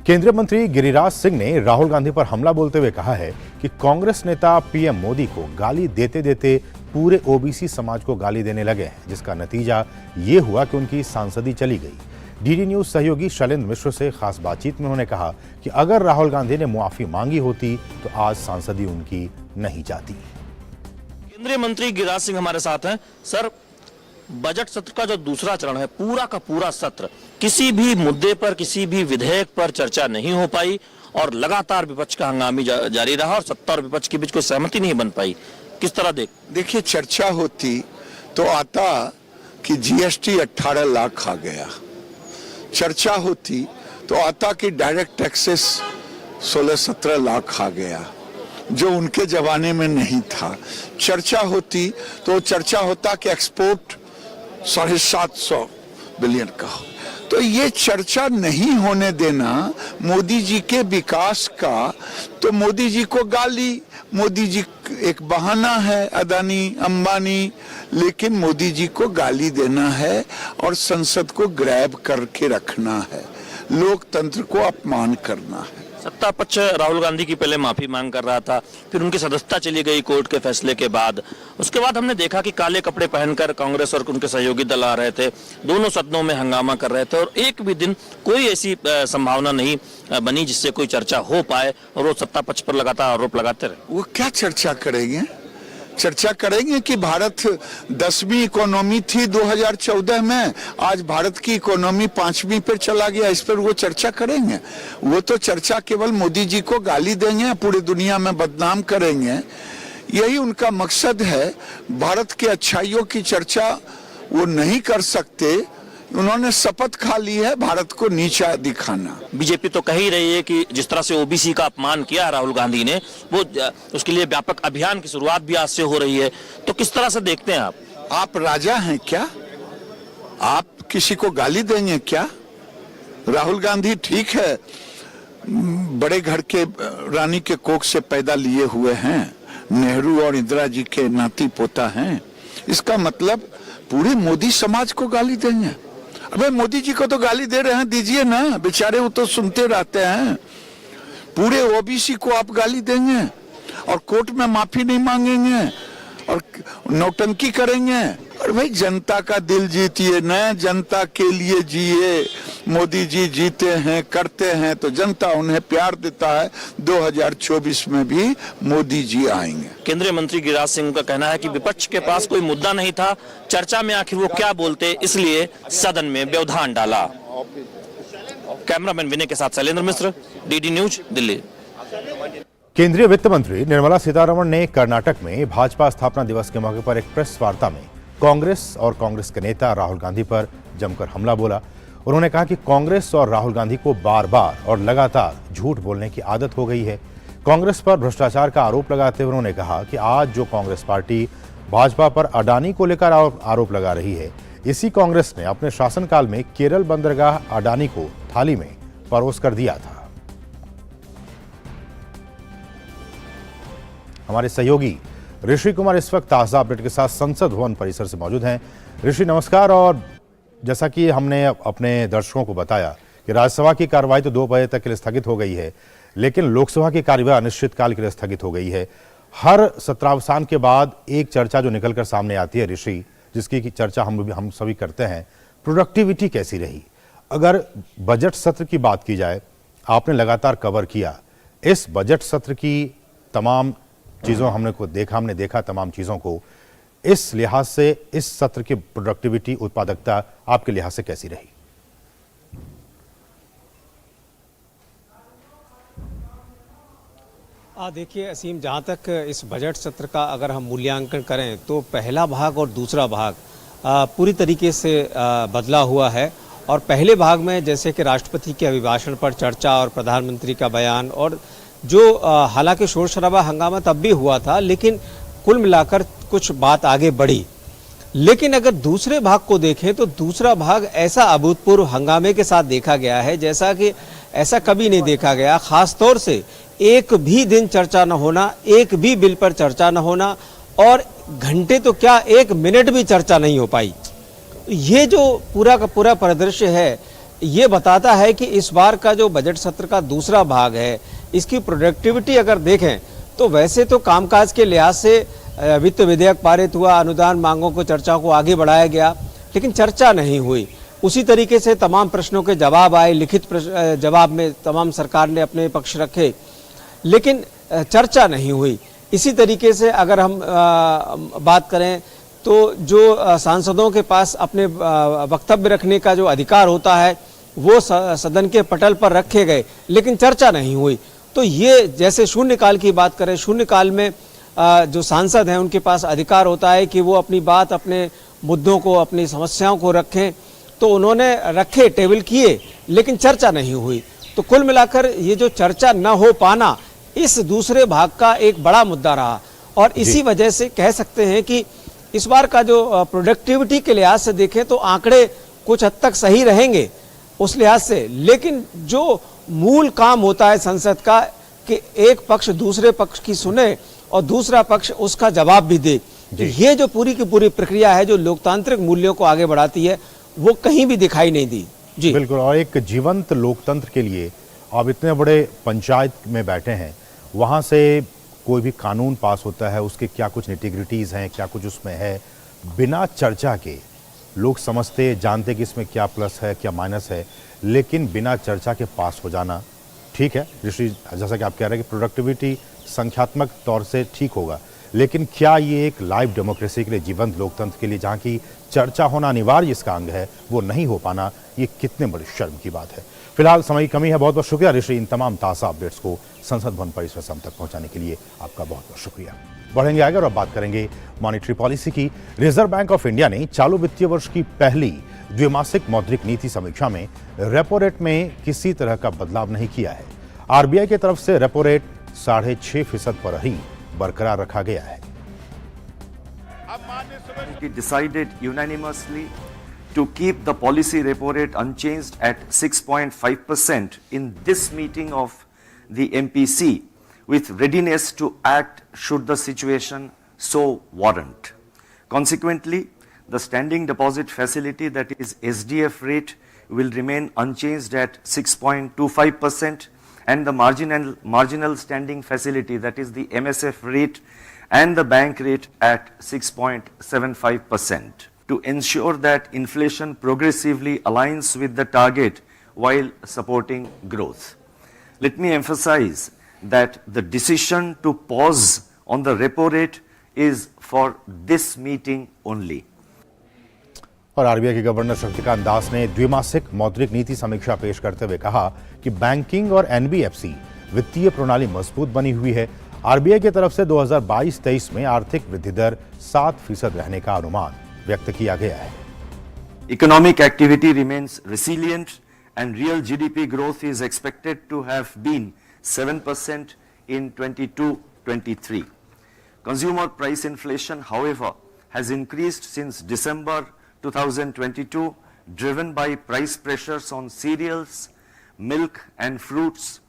केंद्रीय मंत्री गिरिराज सिंह ने राहुल गांधी पर हमला बोलते हुए कहा है कि कांग्रेस नेता पीएम मोदी को गाली देते देते पूरे ओबीसी समाज को गाली देने लगे हैं, जिसका नतीजा ये हुआ कि उनकी सांसदी चली गई। डीडी न्यूज सहयोगी शैलेंद्र मिश्र से खास बातचीत में उन्होंने कहा कि अगर राहुल गांधी ने मुआफी मांगी होती तो आज सांसदी उनकी नहीं जाती। केंद्रीय मंत्री गिरिराज सिंह हमारे साथ हैं। सर, बजट सत्र का जो दूसरा चरण है, पूरा का पूरा सत्र किसी भी मुद्दे पर, किसी भी विधेयक पर चर्चा नहीं हो पाई और लगातार विपक्ष का हंगामी जारी रहा और सत्ता और विपक्ष के बीच कोई सहमति नहीं बन पाई। किस तरह देखिए, चर्चा होती तो आता कि जीएसटी 18 लाख खा गया, चर्चा होती तो आता कि डायरेक्ट टैक्सेस 16-17 लाख खा गया जो उनके जमाने में नहीं था। चर्चा होती तो चर्चा होता कि एक्सपोर्ट 750 बिलियन का हो। तो ये चर्चा नहीं होने देना मोदी जी के विकास का, तो मोदी जी को गाली, मोदी जी एक बहाना है, अदानी अंबानी, लेकिन मोदी जी को गाली देना है और संसद को ग्रैब करके रखना है, लोकतंत्र को अपमान करना है। सत्ता पक्ष राहुल गांधी की पहले माफी मांग कर रहा था, फिर उनकी सदस्यता चली गई कोर्ट के फैसले के बाद। उसके बाद हमने देखा कि काले कपड़े पहनकर कांग्रेस और उनके सहयोगी दल आ रहे थे, दोनों सदनों में हंगामा कर रहे थे और एक भी दिन कोई ऐसी संभावना नहीं बनी जिससे कोई चर्चा हो पाए और वो सत्ता पक्ष पर लगातार आरोप लगाते रहे। वो क्या चर्चा करेंगे? चर्चा करेंगे कि भारत 10वीं इकोनॉमी थी 2014 में, आज भारत की इकोनॉमी 5वीं पर चला गया, इस पर वो चर्चा करेंगे? वो तो चर्चा केवल मोदी जी को गाली देंगे, पूरी दुनिया में बदनाम करेंगे। यही उनका मकसद है। भारत के अच्छाइयों की चर्चा वो नहीं कर सकते। उन्होंने शपथ खा ली है भारत को नीचा दिखाना। बीजेपी तो कह ही रही है कि जिस तरह से ओबीसी का अपमान किया राहुल गांधी ने, वो उसके लिए व्यापक अभियान की शुरुआत भी आज से हो रही है। तो किस तरह से देखते हैं आप राजा हैं क्या? आप किसी को गाली देंगे क्या? राहुल गांधी ठीक है, बड़े घर के रानी के कोख से पैदा लिए हुए हैं, नेहरू और इंदिरा जी के नाती पोता हैं। इसका मतलब पूरे मोदी समाज को गाली देंगे? अबे मोदी जी को तो गाली दे रहे हैं, दीजिए ना, बेचारे वो तो सुनते रहते हैं। पूरे ओबीसी को आप गाली देंगे और कोर्ट में माफी नहीं मांगेंगे और नौटंकी करेंगे? और भाई जनता का दिल जीतिए ना, जनता के लिए जिए। मोदी जी जीते हैं, करते हैं तो जनता उन्हें प्यार देता है। 2024 में भी मोदी जी आएंगे। केंद्रीय मंत्री गिरिराज सिंह का कहना है कि विपक्ष के पास कोई मुद्दा नहीं था, चर्चा में आखिर वो क्या बोलते, इसलिए सदन में व्यवधान डाला। कैमरामैन विनय के साथ शैलेंद्र मिश्र, डीडी न्यूज, दिल्ली। केंद्रीय वित्त मंत्री निर्मला सीतारमण ने कर्नाटक में भाजपा स्थापना दिवस के मौके पर एक प्रेस वार्ता में कांग्रेस और कांग्रेस के नेता राहुल गांधी पर जमकर हमला बोला। उन्होंने कहा कि कांग्रेस और राहुल गांधी को बार बार और लगातार झूठ बोलने की आदत हो गई है। कांग्रेस पर भ्रष्टाचार का आरोप लगाते हुए उन्होंने कहा कि आज जो कांग्रेस पार्टी भाजपा पर अडानी को लेकर आरोप लगा रही है, इसी कांग्रेस ने अपने शासनकाल में केरल बंदरगाह अडानी को थाली में परोस कर दिया था। हमारे सहयोगी ऋषि कुमार इस वक्त ताजा अपडेट के साथ संसद भवन परिसर से मौजूद हैं। ऋषि नमस्कार। और जैसा कि हमने अपने दर्शकों को बताया कि राज्यसभा की कार्रवाई तो 2 बजे तक के लिए स्थगित हो गई है, लेकिन लोकसभा की कार्यवाही अनिश्चितकाल के लिए स्थगित हो गई है। हर सत्रावसान के बाद एक चर्चा जो निकलकर सामने आती है ऋषि, जिसकी चर्चा हम सभी करते हैं, प्रोडक्टिविटी कैसी रही? अगर बजट सत्र की बात की जाए, आपने लगातार कवर किया इस बजट सत्र की तमाम चीज़ों हमने देखा तमाम चीज़ों को। इस लिहाज से इस सत्र की प्रोडक्टिविटी, उत्पादकता आपके लिहाज से कैसी रही? देखिए असीम, जहाँ तक इस बजट सत्र का अगर हम मूल्यांकन करें तो पहला भाग और दूसरा भाग पूरी तरीके से बदला हुआ है। और पहले भाग में जैसे कि राष्ट्रपति के अभिभाषण पर चर्चा और प्रधानमंत्री का बयान, और जो हालांकि शोर शराबा हंगामा तब भी हुआ था, लेकिन कुल मिलाकर कुछ बात आगे बढ़ी। लेकिन अगर दूसरे भाग को देखें तो दूसरा भाग ऐसा अभूतपूर्व हंगामे के साथ देखा गया है जैसा कि ऐसा कभी नहीं देखा गया। खास तौर से एक भी दिन चर्चा न होना, एक भी बिल पर चर्चा न होना, और घंटे तो क्या 1 मिनट भी चर्चा नहीं हो पाई। ये जो पूरा का पूरा परिदृश्य है, ये बताता है कि इस बार का जो बजट सत्र का दूसरा भाग है, इसकी प्रोडक्टिविटी अगर देखें तो वैसे तो कामकाज के लिहाज से वित्त विधेयक पारित हुआ, अनुदान मांगों को चर्चा को आगे बढ़ाया गया, लेकिन चर्चा नहीं हुई। उसी तरीके से तमाम प्रश्नों के जवाब आए, लिखित जवाब में तमाम सरकार ने अपने पक्ष रखे, लेकिन चर्चा नहीं हुई। इसी तरीके से अगर हम बात करें तो जो सांसदों के पास अपने वक्तव्य रखने का जो अधिकार होता है वो सदन के पटल पर रखे गए, लेकिन चर्चा नहीं हुई। तो ये जैसे शून्यकाल की बात करें, शून्यकाल में जो सांसद हैं उनके पास अधिकार होता है कि वो अपनी बात, अपने मुद्दों को, अपनी समस्याओं को रखें, तो उन्होंने रखे, टेबल किए, लेकिन चर्चा नहीं हुई। तो कुल मिलाकर ये जो चर्चा न हो पाना इस दूसरे भाग का एक बड़ा मुद्दा रहा, और इसी वजह से कह सकते हैं कि इस बार का जो प्रोडक्टिविटी के लिहाज से देखें तो आंकड़े कुछ हद तक सही रहेंगे उस लिहाज से, लेकिन जो मूल काम होता है संसद का कि एक पक्ष दूसरे पक्ष की सुने और दूसरा पक्ष उसका जवाब भी दे, तो ये जो पूरी की पूरी प्रक्रिया है जो लोकतांत्रिक मूल्यों को आगे बढ़ाती है, वो कहीं भी दिखाई नहीं दी। जी बिल्कुल। और एक जीवंत लोकतंत्र के लिए आप इतने बड़े पंचायत में बैठे हैं, वहाँ से कोई भी कानून पास होता है, उसके क्या कुछ निटिग्रिटीज़ हैं, क्या कुछ उसमें है, बिना चर्चा के लोग समझते, जानते कि इसमें क्या प्लस है, क्या माइनस है, लेकिन बिना चर्चा के पास हो जाना, ठीक है ऋषि, जैसा कि आप कह रहे हैं कि प्रोडक्टिविटी संख्यात्मक तौर से ठीक होगा, लेकिन क्या ये एक लाइव डेमोक्रेसी के लिए, जीवंत लोकतंत्र के लिए जहां की चर्चा होना अनिवार्य इसका अंग है, वो नहीं हो पाना, ये कितने बड़ी शर्म की बात है। फिलहाल समय की कमी है। बहुत बहुत शुक्रिया ऋषि, इन तमाम ताज़ा अपडेट्स को संसद भवन परिसर से हम तक पहुंचाने के लिए आपका बहुत बहुत शुक्रिया। बढ़ेंगे आगे और अब बात करेंगे मॉनेटरी पॉलिसी की। रिजर्व बैंक ऑफ इंडिया ने चालू वित्तीय वर्ष की पहली द्विमासिक मौद्रिक नीति समीक्षा में रेपो रेट में किसी तरह का बदलाव नहीं किया है। आरबीआई की तरफ से रेपो रेट 6.5% पर ही बरकरार रखा गया है। Decided unanimously to keep the policy repo rate unchanged at 6.5% in this meeting of the MPC, with readiness to act should the situation so warrant. Consequently, the standing deposit facility, that is SDF rate, will remain unchanged at 6.25%, and the marginal standing facility, that is the MSF rate, and the bank rate at 6.75%, to ensure that inflation progressively aligns with the target while supporting growth. Let me emphasize that the decision to pause on the repo rate is for this meeting only. और RBI के governor Shaktikanta Das ने द्विमासिक मौद्रिक नीति समीक्षा पेश करते हुए कहा कि बैंकिंग और एनबीएफसी वित्तीय प्रणाली मजबूत बनी हुई है। आरबीआई की तरफ से 2022-23 में आर्थिक वृद्धि दर 7% रहने का अनुमान व्यक्त किया गया है। Economic activity remains resilient and real GDP growth is expected to have been 7% in 22-23. Consumer price inflation, however, has increased since December 2022, driven by price pressures on cereals, milk and fruits.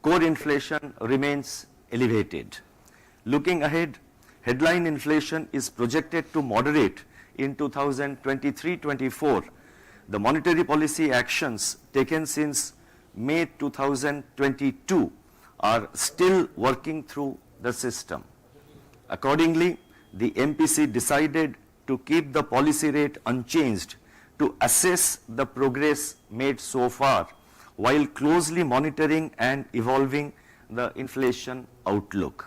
Core inflation remains elevated. Looking ahead, headline inflation is projected to moderate in 2023-24. The monetary policy actions taken since May 2022 are still working through the system. Accordingly, the MPC decided to keep the policy rate unchanged to assess the progress made so far, while closely monitoring and evolving the inflation outlook.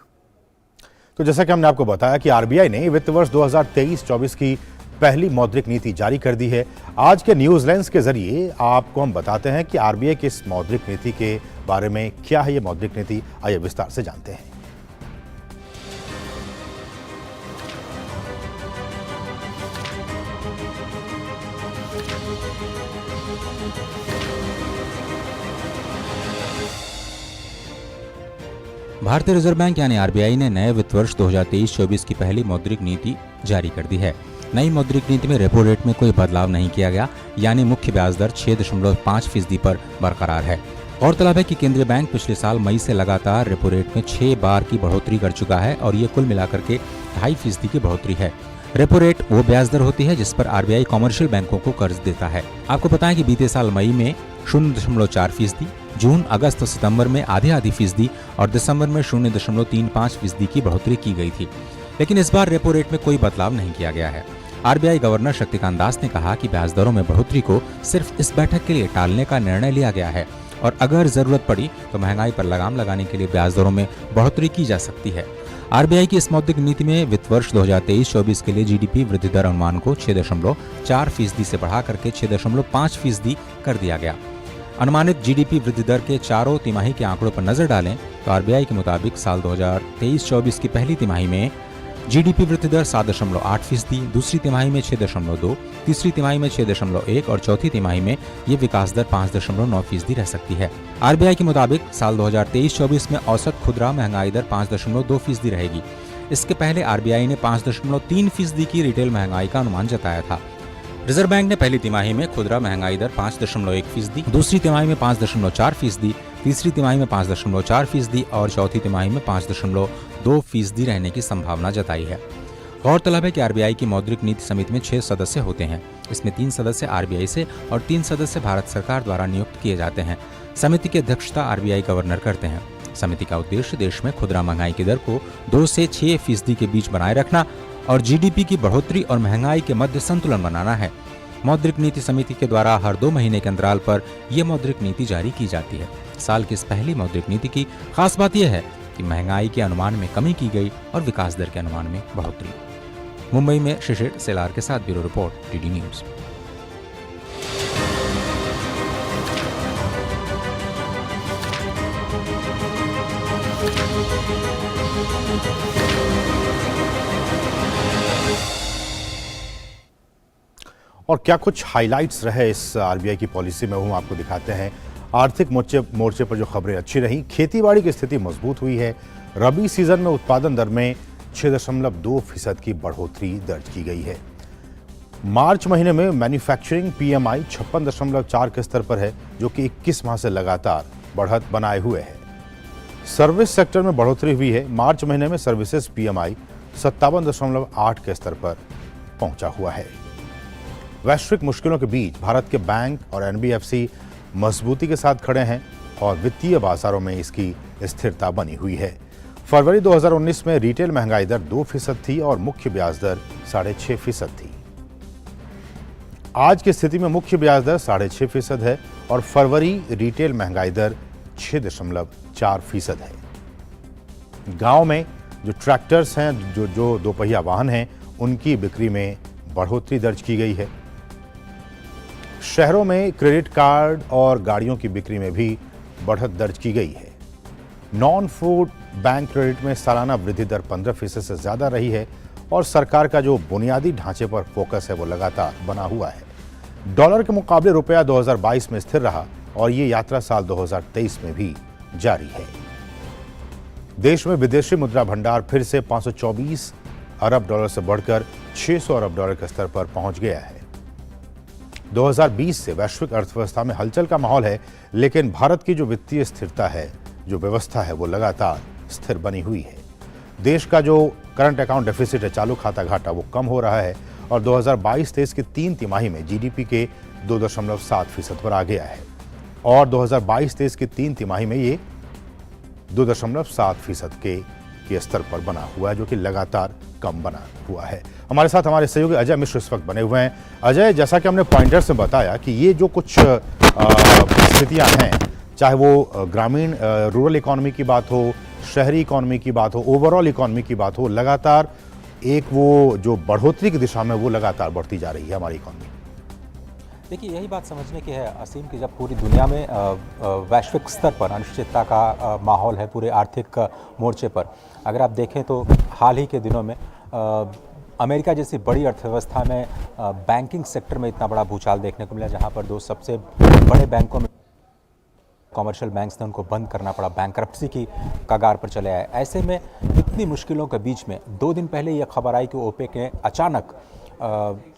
तो जैसा कि हमने आपको बताया कि RBI ने वित्त वर्ष 2023-24 की पहली मौद्रिक नीति जारी कर दी है। आज के न्यूज लेंस के जरिए आपको हम बताते हैं कि आरबीआई की इस मौद्रिक नीति के बारे में क्या है ये मौद्रिक नीति, आइए विस्तार से जानते हैं। भारतीय रिजर्व बैंक यानी आरबीआई ने नए वित्त वर्ष 2023-24 की पहली मौद्रिक नीति जारी कर दी है। नई मौद्रिक नीति में रेपो रेट में कोई बदलाव नहीं किया गया, यानी मुख्य ब्याज दर 6.5% पर बरकरार है। गौरतलब है कि केंद्रीय बैंक पिछले साल मई से लगातार रेपो रेट में 6 बार की बढ़ोतरी कर चुका है और ये कुल मिलाकर के 2.5% की बढ़ोतरी है। रेपो रेट वो ब्याज दर होती है जिस पर आरबीआई कॉमर्शियल बैंकों को कर्ज देता है। आपको पता है कि बीते साल मई में 0.4%, जून, अगस्त और सितंबर में आधी फीसदी और दिसंबर में 0.35% की बढ़ोतरी की गई थी। लेकिन इस बार रेपो रेट में कोई बदलाव नहीं किया गया है। आरबीआई गवर्नर शक्तिकांत दास ने कहा कि ब्याज दरों में बढ़ोतरी को सिर्फ इस बैठक के लिए टालने का निर्णय लिया गया है और अगर जरूरत पड़ी तो महंगाई पर लगाम लगाने के लिए ब्याज दरों में बढ़ोतरी की जा सकती है। आरबीआई की इस मौद्रिक नीति में वित्त वर्ष 2023-24 के लिए जीडीपी वृद्धि दर अनुमान को 6.4% से बढ़ा करके 6.5% कर दिया गया। अनुमानित जीडीपी वृद्धि दर के चारों तिमाही के आंकड़ों पर नजर डालें तो आरबीआई के मुताबिक साल 2023-24 की पहली तिमाही में जीडीपी वृद्धि दर 7.8%, दूसरी तिमाही में 6.2%, तीसरी तिमाही में 6.1% और चौथी तिमाही में ये विकास दर 5.9% रह सकती है। आरबीआई के मुताबिक साल 2023-24 में औसत खुदरा महंगाई दर 5.2% रहेगी। इसके पहले आरबीआई ने 5.3% की रिटेल महंगाई का अनुमान जताया था। रिजर्व बैंक ने पहली तिमाही में खुदरा महंगाई दर 5.1%, दूसरी तिमाही में 5.4%, तीसरी तिमाही में 5.4% और चौथी तिमाही में 5.2% रहने की संभावना जताई है। गौरतलब है कि आरबीआई की मौद्रिक नीति समिति में 6 सदस्य होते हैं। इसमें 3 सदस्य आरबीआई से और 3 सदस्य भारत सरकार द्वारा नियुक्त किए जाते हैं। समिति की अध्यक्षता आरबीआई गवर्नर करते हैं। समिति का उद्देश्य देश में खुदरा महंगाई की दर को 2 से 6% के बीच बनाए रखना और जीडीपी की बढ़ोतरी और महंगाई के मध्य संतुलन बनाना है। मौद्रिक नीति समिति के द्वारा हर 2 महीने के अंतराल पर यह मौद्रिक नीति जारी की जाती है। साल की इस पहली मौद्रिक नीति की खास बात यह है कि महंगाई के अनुमान में कमी की गई और विकास दर के अनुमान में बढ़ोतरी। मुंबई में शिशिर सेलार के साथ ब्यूरो रिपोर्ट, डीडी न्यूज। और क्या कुछ हाइलाइट्स रहे इस आरबीआई की पॉलिसी में, वो आपको दिखाते हैं। आर्थिक मोर्चे पर जो खबरें अच्छी रही, खेतीबाड़ी की स्थिति मजबूत हुई है। रबी सीजन में उत्पादन दर में 6.2% की बढ़ोतरी दर्ज की गई है। मार्च महीने में मैन्युफैक्चरिंग पीएमआई 56.4 के स्तर पर है, जो कि 21 माह से लगातार बढ़त बनाए हुए है। सर्विस सेक्टर में बढ़ोतरी हुई है। मार्च महीने में सर्विसेज पीएमआई 57.8 के स्तर पर पहुंचा हुआ है। वैश्विक मुश्किलों के बीच भारत के बैंक और एनबीएफसी मजबूती के साथ खड़े हैं और वित्तीय बाजारों में इसकी स्थिरता बनी हुई है। फरवरी 2019 में रिटेल महंगाई दर 2% थी और मुख्य ब्याज दर 6.5% थी। आज की स्थिति में मुख्य ब्याज दर 6.5% है और फरवरी रिटेल महंगाई दर 6.4% है। गांव में जो ट्रैक्टर्स हैं, जो दोपहिया वाहन हैं, उनकी बिक्री में बढ़ोतरी दर्ज की गई है। शहरों में क्रेडिट कार्ड और गाड़ियों की बिक्री में भी बढ़त दर्ज की गई है। नॉन फूड बैंक क्रेडिट में सालाना वृद्धि दर 15% से ज्यादा रही है और सरकार का जो बुनियादी ढांचे पर फोकस है वो लगातार बना हुआ है। डॉलर के मुकाबले रुपया 2022 में स्थिर रहा और ये यात्रा साल 2023 में भी जारी है। देश में विदेशी मुद्रा भंडार फिर से 524 अरब डॉलर से बढ़कर 600 अरब डॉलर के स्तर पर पहुंच गया है। 2020 से वैश्विक अर्थव्यवस्था में हलचल का माहौल है, लेकिन भारत की जो वित्तीय स्थिरता है, जो व्यवस्था है, वो लगातार स्थिर बनी हुई है। देश का जो करंट अकाउंट डेफिसिट है, चालू खाता घाटा, वो कम हो रहा है और 2022-23 की 3 तिमाही में जीडीपी के 2.7% पर आ गया है और 2022-23 की 3 तिमाही में ये 2.7% के स्तर पर बना हुआ है, जो कि लगातार कम बना हुआ है। हमारे साथ हमारे सहयोगी अजय मिश्र इस वक्त बने हुए हैं। अजय, जैसा कि हमने पॉइंटर्स में बताया कि ये जो कुछ स्थितियां हैं, चाहे वो ग्रामीण रूरल इकोनॉमी की बात हो, शहरी इकोनॉमी की बात हो, ओवरऑल इकोनॉमी की बात हो, लगातार एक वो जो बढ़ोतरी की दिशा में वो लगातार बढ़ती जा रही है हमारी इकोनॉमी। देखिए, यही बात समझने की है असीम, कि जब पूरी दुनिया में वैश्विक स्तर पर अनिश्चितता का माहौल है पूरे आर्थिक मोर्चे पर, अगर आप देखें तो हाल ही के दिनों में अमेरिका जैसी बड़ी अर्थव्यवस्था में बैंकिंग सेक्टर में इतना बड़ा भूचाल देखने को मिला, जहां पर 2 सबसे बड़े बैंकों में कमर्शियल बैंक्स ने उनको बंद करना पड़ा, बैंकरप्सी की कगार पर चले आए। ऐसे में इतनी मुश्किलों के बीच में 2 दिन पहले यह खबर आई कि ओपेक ने अचानक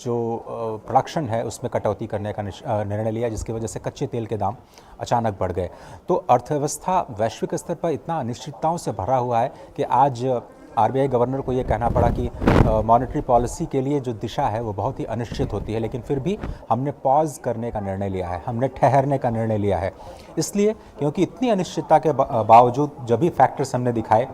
जो प्रोडक्शन है उसमें कटौती करने का निर्णय लिया, जिसकी वजह से कच्चे तेल के दाम अचानक बढ़ गए। तो अर्थव्यवस्था वैश्विक स्तर पर इतना अनिश्चितताओं से भरा हुआ है कि आज आरबीआई गवर्नर को ये कहना पड़ा कि मॉनेटरी पॉलिसी के लिए जो दिशा है वो बहुत ही अनिश्चित होती है, लेकिन फिर भी हमने पॉज करने का निर्णय लिया है, हमने ठहरने का निर्णय लिया है। इसलिए क्योंकि इतनी अनिश्चितता के बावजूद जब भी फैक्टर्स हमने दिखाए,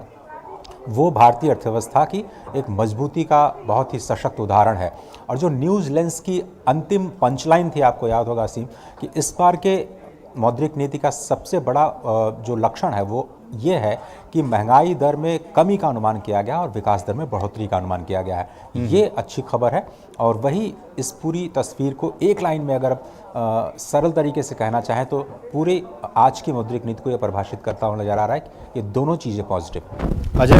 वो भारतीय अर्थव्यवस्था की एक मजबूती का बहुत ही सशक्त उदाहरण है। और जो न्यूज़ लेंस की अंतिम पंचलाइन थी, आपको याद होगा असीम, कि इस बार के मौद्रिक नीति का सबसे बड़ा जो लक्षण है वो ये है कि महंगाई दर में कमी का अनुमान किया गया और विकास दर में बढ़ोतरी का अनुमान किया गया है। ये अच्छी खबर है और वही इस पूरी तस्वीर को एक लाइन में अगर सरल तरीके से कहना चाहें तो पूरे आज की मौद्रिक नीति को ये परिभाषित करता हुआ नजर आ रहा है कि ये दोनों चीज़ें पॉजिटिव। अजय,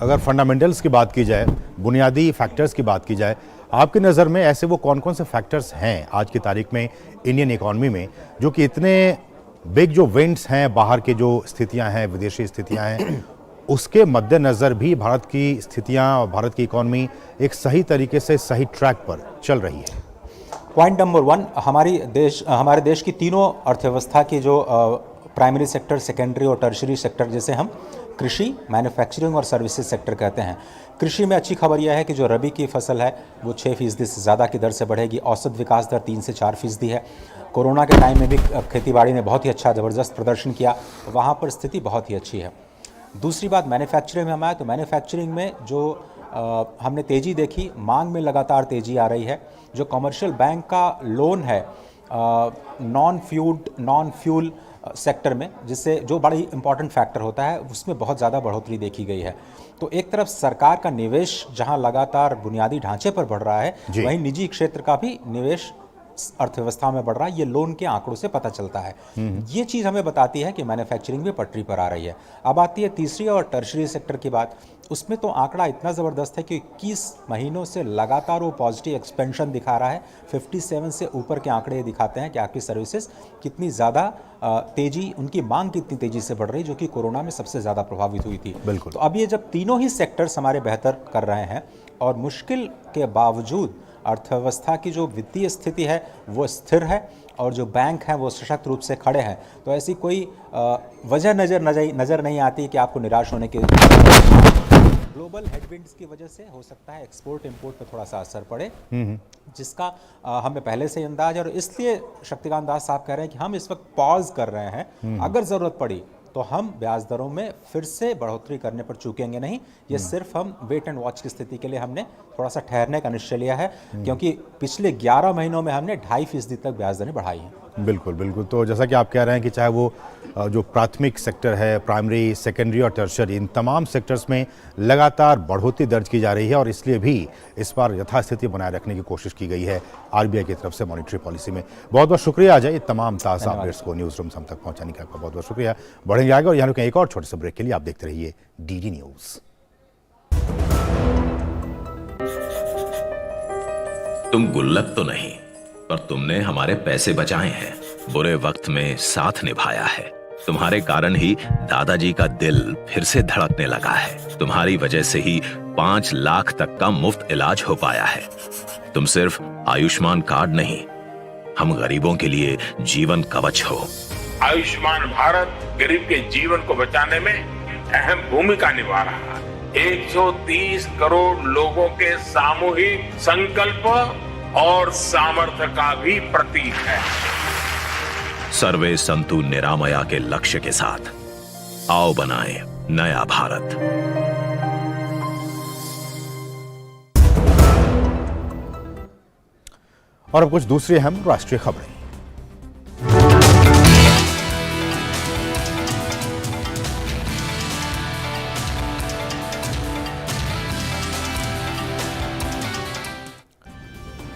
अगर फंडामेंटल्स की बात की जाए, बुनियादी फैक्टर्स की बात की जाए, आपकी नज़र में ऐसे वो कौन कौन से फैक्टर्स हैं आज की तारीख में इंडियन इकॉनमी में जो कि इतने बिग जो विंड्स हैं, बाहर की जो स्थितियां हैं, विदेशी स्थितियां हैं, उसके मद्देनज़र भी भारत की स्थितियां और भारत की इकॉनमी एक सही तरीके से सही ट्रैक पर चल रही है? पॉइंट नंबर 1, हमारे देश की तीनों अर्थव्यवस्था की जो प्राइमरी सेक्टर, सेकेंडरी और टर्शरी सेक्टर, जैसे हम कृषि, मैन्युफैक्चरिंग और सर्विसेज सेक्टर कहते हैं। कृषि में अच्छी खबर यह है कि जो रबी की फसल है वो 6% से ज़्यादा की दर से बढ़ेगी। औसत विकास दर 3 से 4% है। कोरोना के टाइम में भी खेतीबाड़ी ने बहुत ही अच्छा ज़बरदस्त प्रदर्शन किया, तो वहाँ पर स्थिति बहुत ही अच्छी है। दूसरी बात, मैन्युफैक्चरिंग में हम आए तो मैन्युफैक्चरिंग में जो हमने तेज़ी देखी, मांग में लगातार तेज़ी आ रही है। जो कमर्शियल बैंक का लोन है नॉन फ्यूल सेक्टर में, जिससे जो बड़ा ही इंपॉर्टेंट फैक्टर होता है उसमें बहुत ज़्यादा बढ़ोतरी देखी गई है। तो एक तरफ सरकार का निवेश जहां लगातार बुनियादी ढांचे पर बढ़ रहा है, वहीं निजी क्षेत्र का भी निवेश अर्थव्यवस्था में बढ़ रहा है। ये लोन के आंकड़ों से पता चलता है। ये चीज़ हमें बताती है कि मैन्युफैक्चरिंग भी पटरी पर आ रही है। अब आती है तीसरी और टर्शरी सेक्टर की बात। उसमें तो आंकड़ा इतना ज़बरदस्त है कि 21 महीनों से लगातार वो पॉजिटिव एक्सपेंशन दिखा रहा है। 57 से ऊपर के आंकड़े दिखाते हैं कि आपकी सर्विसेज कितनी ज़्यादा तेज़ी, उनकी मांग कितनी तेज़ी से बढ़ रही, जो कि कोरोना में सबसे ज़्यादा प्रभावित हुई थी। बिल्कुल। तो अब ये जब तीनों ही सेक्टर्स हमारे बेहतर कर रहे हैं और मुश्किल के बावजूद अर्थव्यवस्था की जो वित्तीय स्थिति है वो स्थिर है और जो बैंक हैं वो सशक्त रूप से खड़े हैं, तो ऐसी कोई वजह नज़र नहीं आती कि आपको निराश होने की। ग्लोबल हेडविंड्स की वजह से हो सकता है एक्सपोर्ट इंपोर्ट पर थोड़ा सा असर पड़े, जिसका हमें पहले से ही अंदाज है। और इसलिए शक्तिकांत दास साहब कह रहे हैं कि हम इस वक्त पॉज कर रहे हैं, अगर ज़रूरत पड़ी तो हम ब्याज दरों में फिर से बढ़ोतरी करने पर चूकेंगे नहीं। ये सिर्फ हम वेट एंड वॉच की स्थिति के लिए हमने थोड़ा सा ठहरने का निश्चय लिया है, क्योंकि पिछले 11 महीनों में हमने 2.5% तक ब्याज दरें बढ़ाई हैं। बिल्कुल बिल्कुल। तो जैसा कि आप कह रहे हैं कि चाहे वो जो प्राथमिक सेक्टर है, प्राइमरी, सेकेंडरी और टर्शरी, इन तमाम सेक्टर्स में लगातार बढ़ोतरी दर्ज की जा रही है और इसलिए भी इस बार यथास्थिति बनाए रखने की कोशिश की गई है आरबीआई की तरफ से मॉनेटरी पॉलिसी में। बहुत बहुत शुक्रिया अजय, तमाम ताज़ा अपडेट्स को न्यूज़ रूम हम तक पहुंचाने का आपका बहुत बहुत शुक्रिया। बढ़ेंगे आगे और यहाँ रुकें एक और छोटे से ब्रेक के लिए। आप देखते रहिए डीडी न्यूज़। तुम गुल्लक तो नहीं, पर तुमने हमारे पैसे बचाए हैं, बुरे वक्त में साथ निभाया है। तुम्हारे कारण ही दादाजी का दिल फिर से धड़कने लगा है। तुम्हारी वजह से ही 5 लाख तक का मुफ्त इलाज हो पाया है। तुम सिर्फ आयुष्मान कार्ड नहीं, हम गरीबों के लिए जीवन कवच हो। आयुष्मान भारत गरीब के जीवन को बचाने में अहम भूमिका निभा रहा है। 130 करोड़ लोगों के सामूहिक संकल्प और सामर्थ्य का भी प्रतीक है। सर्वे संतु निरामया के लक्ष्य के साथ आओ बनाएं नया भारत। और अब कुछ दूसरी अहम राष्ट्रीय खबरें।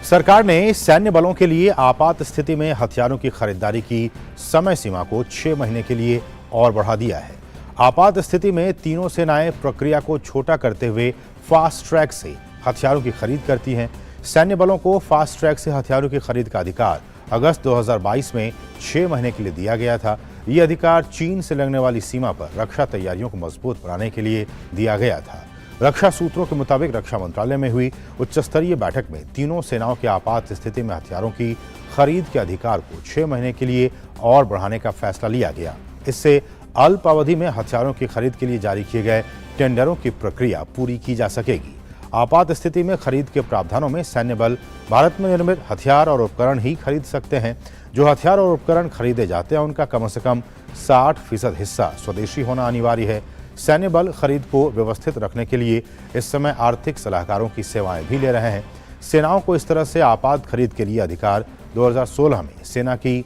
सरकार ने सैन्य बलों के लिए आपात स्थिति में हथियारों की खरीदारी की समय सीमा को 6 महीने के लिए और बढ़ा दिया है। आपात स्थिति में तीनों सेनाएं प्रक्रिया को छोटा करते हुए फास्ट ट्रैक से हथियारों की खरीद करती हैं। सैन्य बलों को फास्ट ट्रैक से हथियारों की खरीद का अधिकार अगस्त 2022 में 6 महीने के लिए दिया गया था। ये अधिकार चीन से लगने वाली सीमा पर रक्षा तैयारियों को मजबूत बनाने के लिए दिया गया था। रक्षा सूत्रों के मुताबिक रक्षा मंत्रालय में हुई उच्च स्तरीय बैठक में तीनों सेनाओं के आपात स्थिति में हथियारों की खरीद के अधिकार को 6 महीने के लिए और बढ़ाने का फैसला लिया गया। इससे अल्प अवधि में हथियारों की खरीद के लिए जारी किए गए टेंडरों की प्रक्रिया पूरी की जा सकेगी। आपात स्थिति में खरीद के प्रावधानों में सैन्य बल भारत में निर्मित हथियार और उपकरण ही खरीद सकते हैं। जो हथियार और उपकरण खरीदे जाते हैं उनका कम से कम 60% हिस्सा स्वदेशी होना अनिवार्य है। सैन्य बल खरीद को व्यवस्थित रखने के लिए इस समय आर्थिक सलाहकारों की सेवाएं भी ले रहे हैं। सेनाओं को इस तरह से आपात खरीद के लिए अधिकार 2016 में सेना की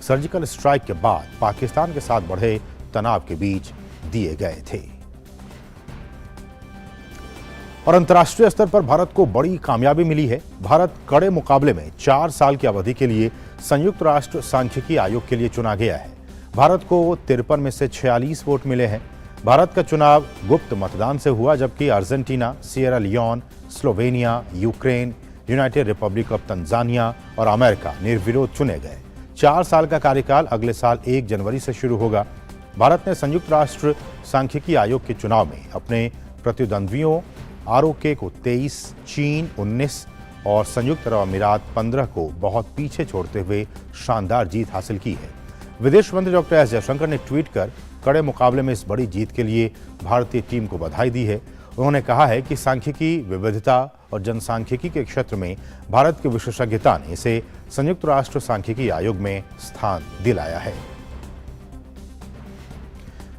सर्जिकल स्ट्राइक के बाद पाकिस्तान के साथ बढ़े तनाव के बीच दिए गए थे। और अंतर्राष्ट्रीय स्तर पर भारत को बड़ी कामयाबी मिली है। भारत कड़े मुकाबले में 4 साल की अवधि के लिए संयुक्त राष्ट्र सांख्यिकी आयोग के लिए चुना गया है। भारत को 53 में से 46 वोट मिले हैं। भारत का चुनाव गुप्त मतदान से हुआ, जबकि Argentina, Sierra Leone, Slovenia, Ukraine, United Republic of Tanzania और अमेरिका निर्विरोध चुने गए। 4 साल का कार्यकाल अगले साल 1 जनवरी से शुरू होगा। भारत ने संयुक्त राष्ट्र सांख्यिकी आयोग के चुनाव में अपने प्रतिद्वंद्वियों आरओके को 23, चीन 19 और संयुक्त अरब अमीरात 15 को बहुत पीछे छोड़ते हुए शानदार जीत हासिल की है। विदेश मंत्री डॉक्टर एस जयशंकर ने ट्वीट कर कड़े मुकाबले में इस बड़ी जीत के लिए भारतीय टीम को बधाई दी है। उन्होंने कहा है कि सांख्यिकी, विविधता और जनसांख्यिकी के क्षेत्र में भारत की विशेषज्ञता ने इसे संयुक्त राष्ट्र सांख्यिकी आयोग में स्थान दिलाया है।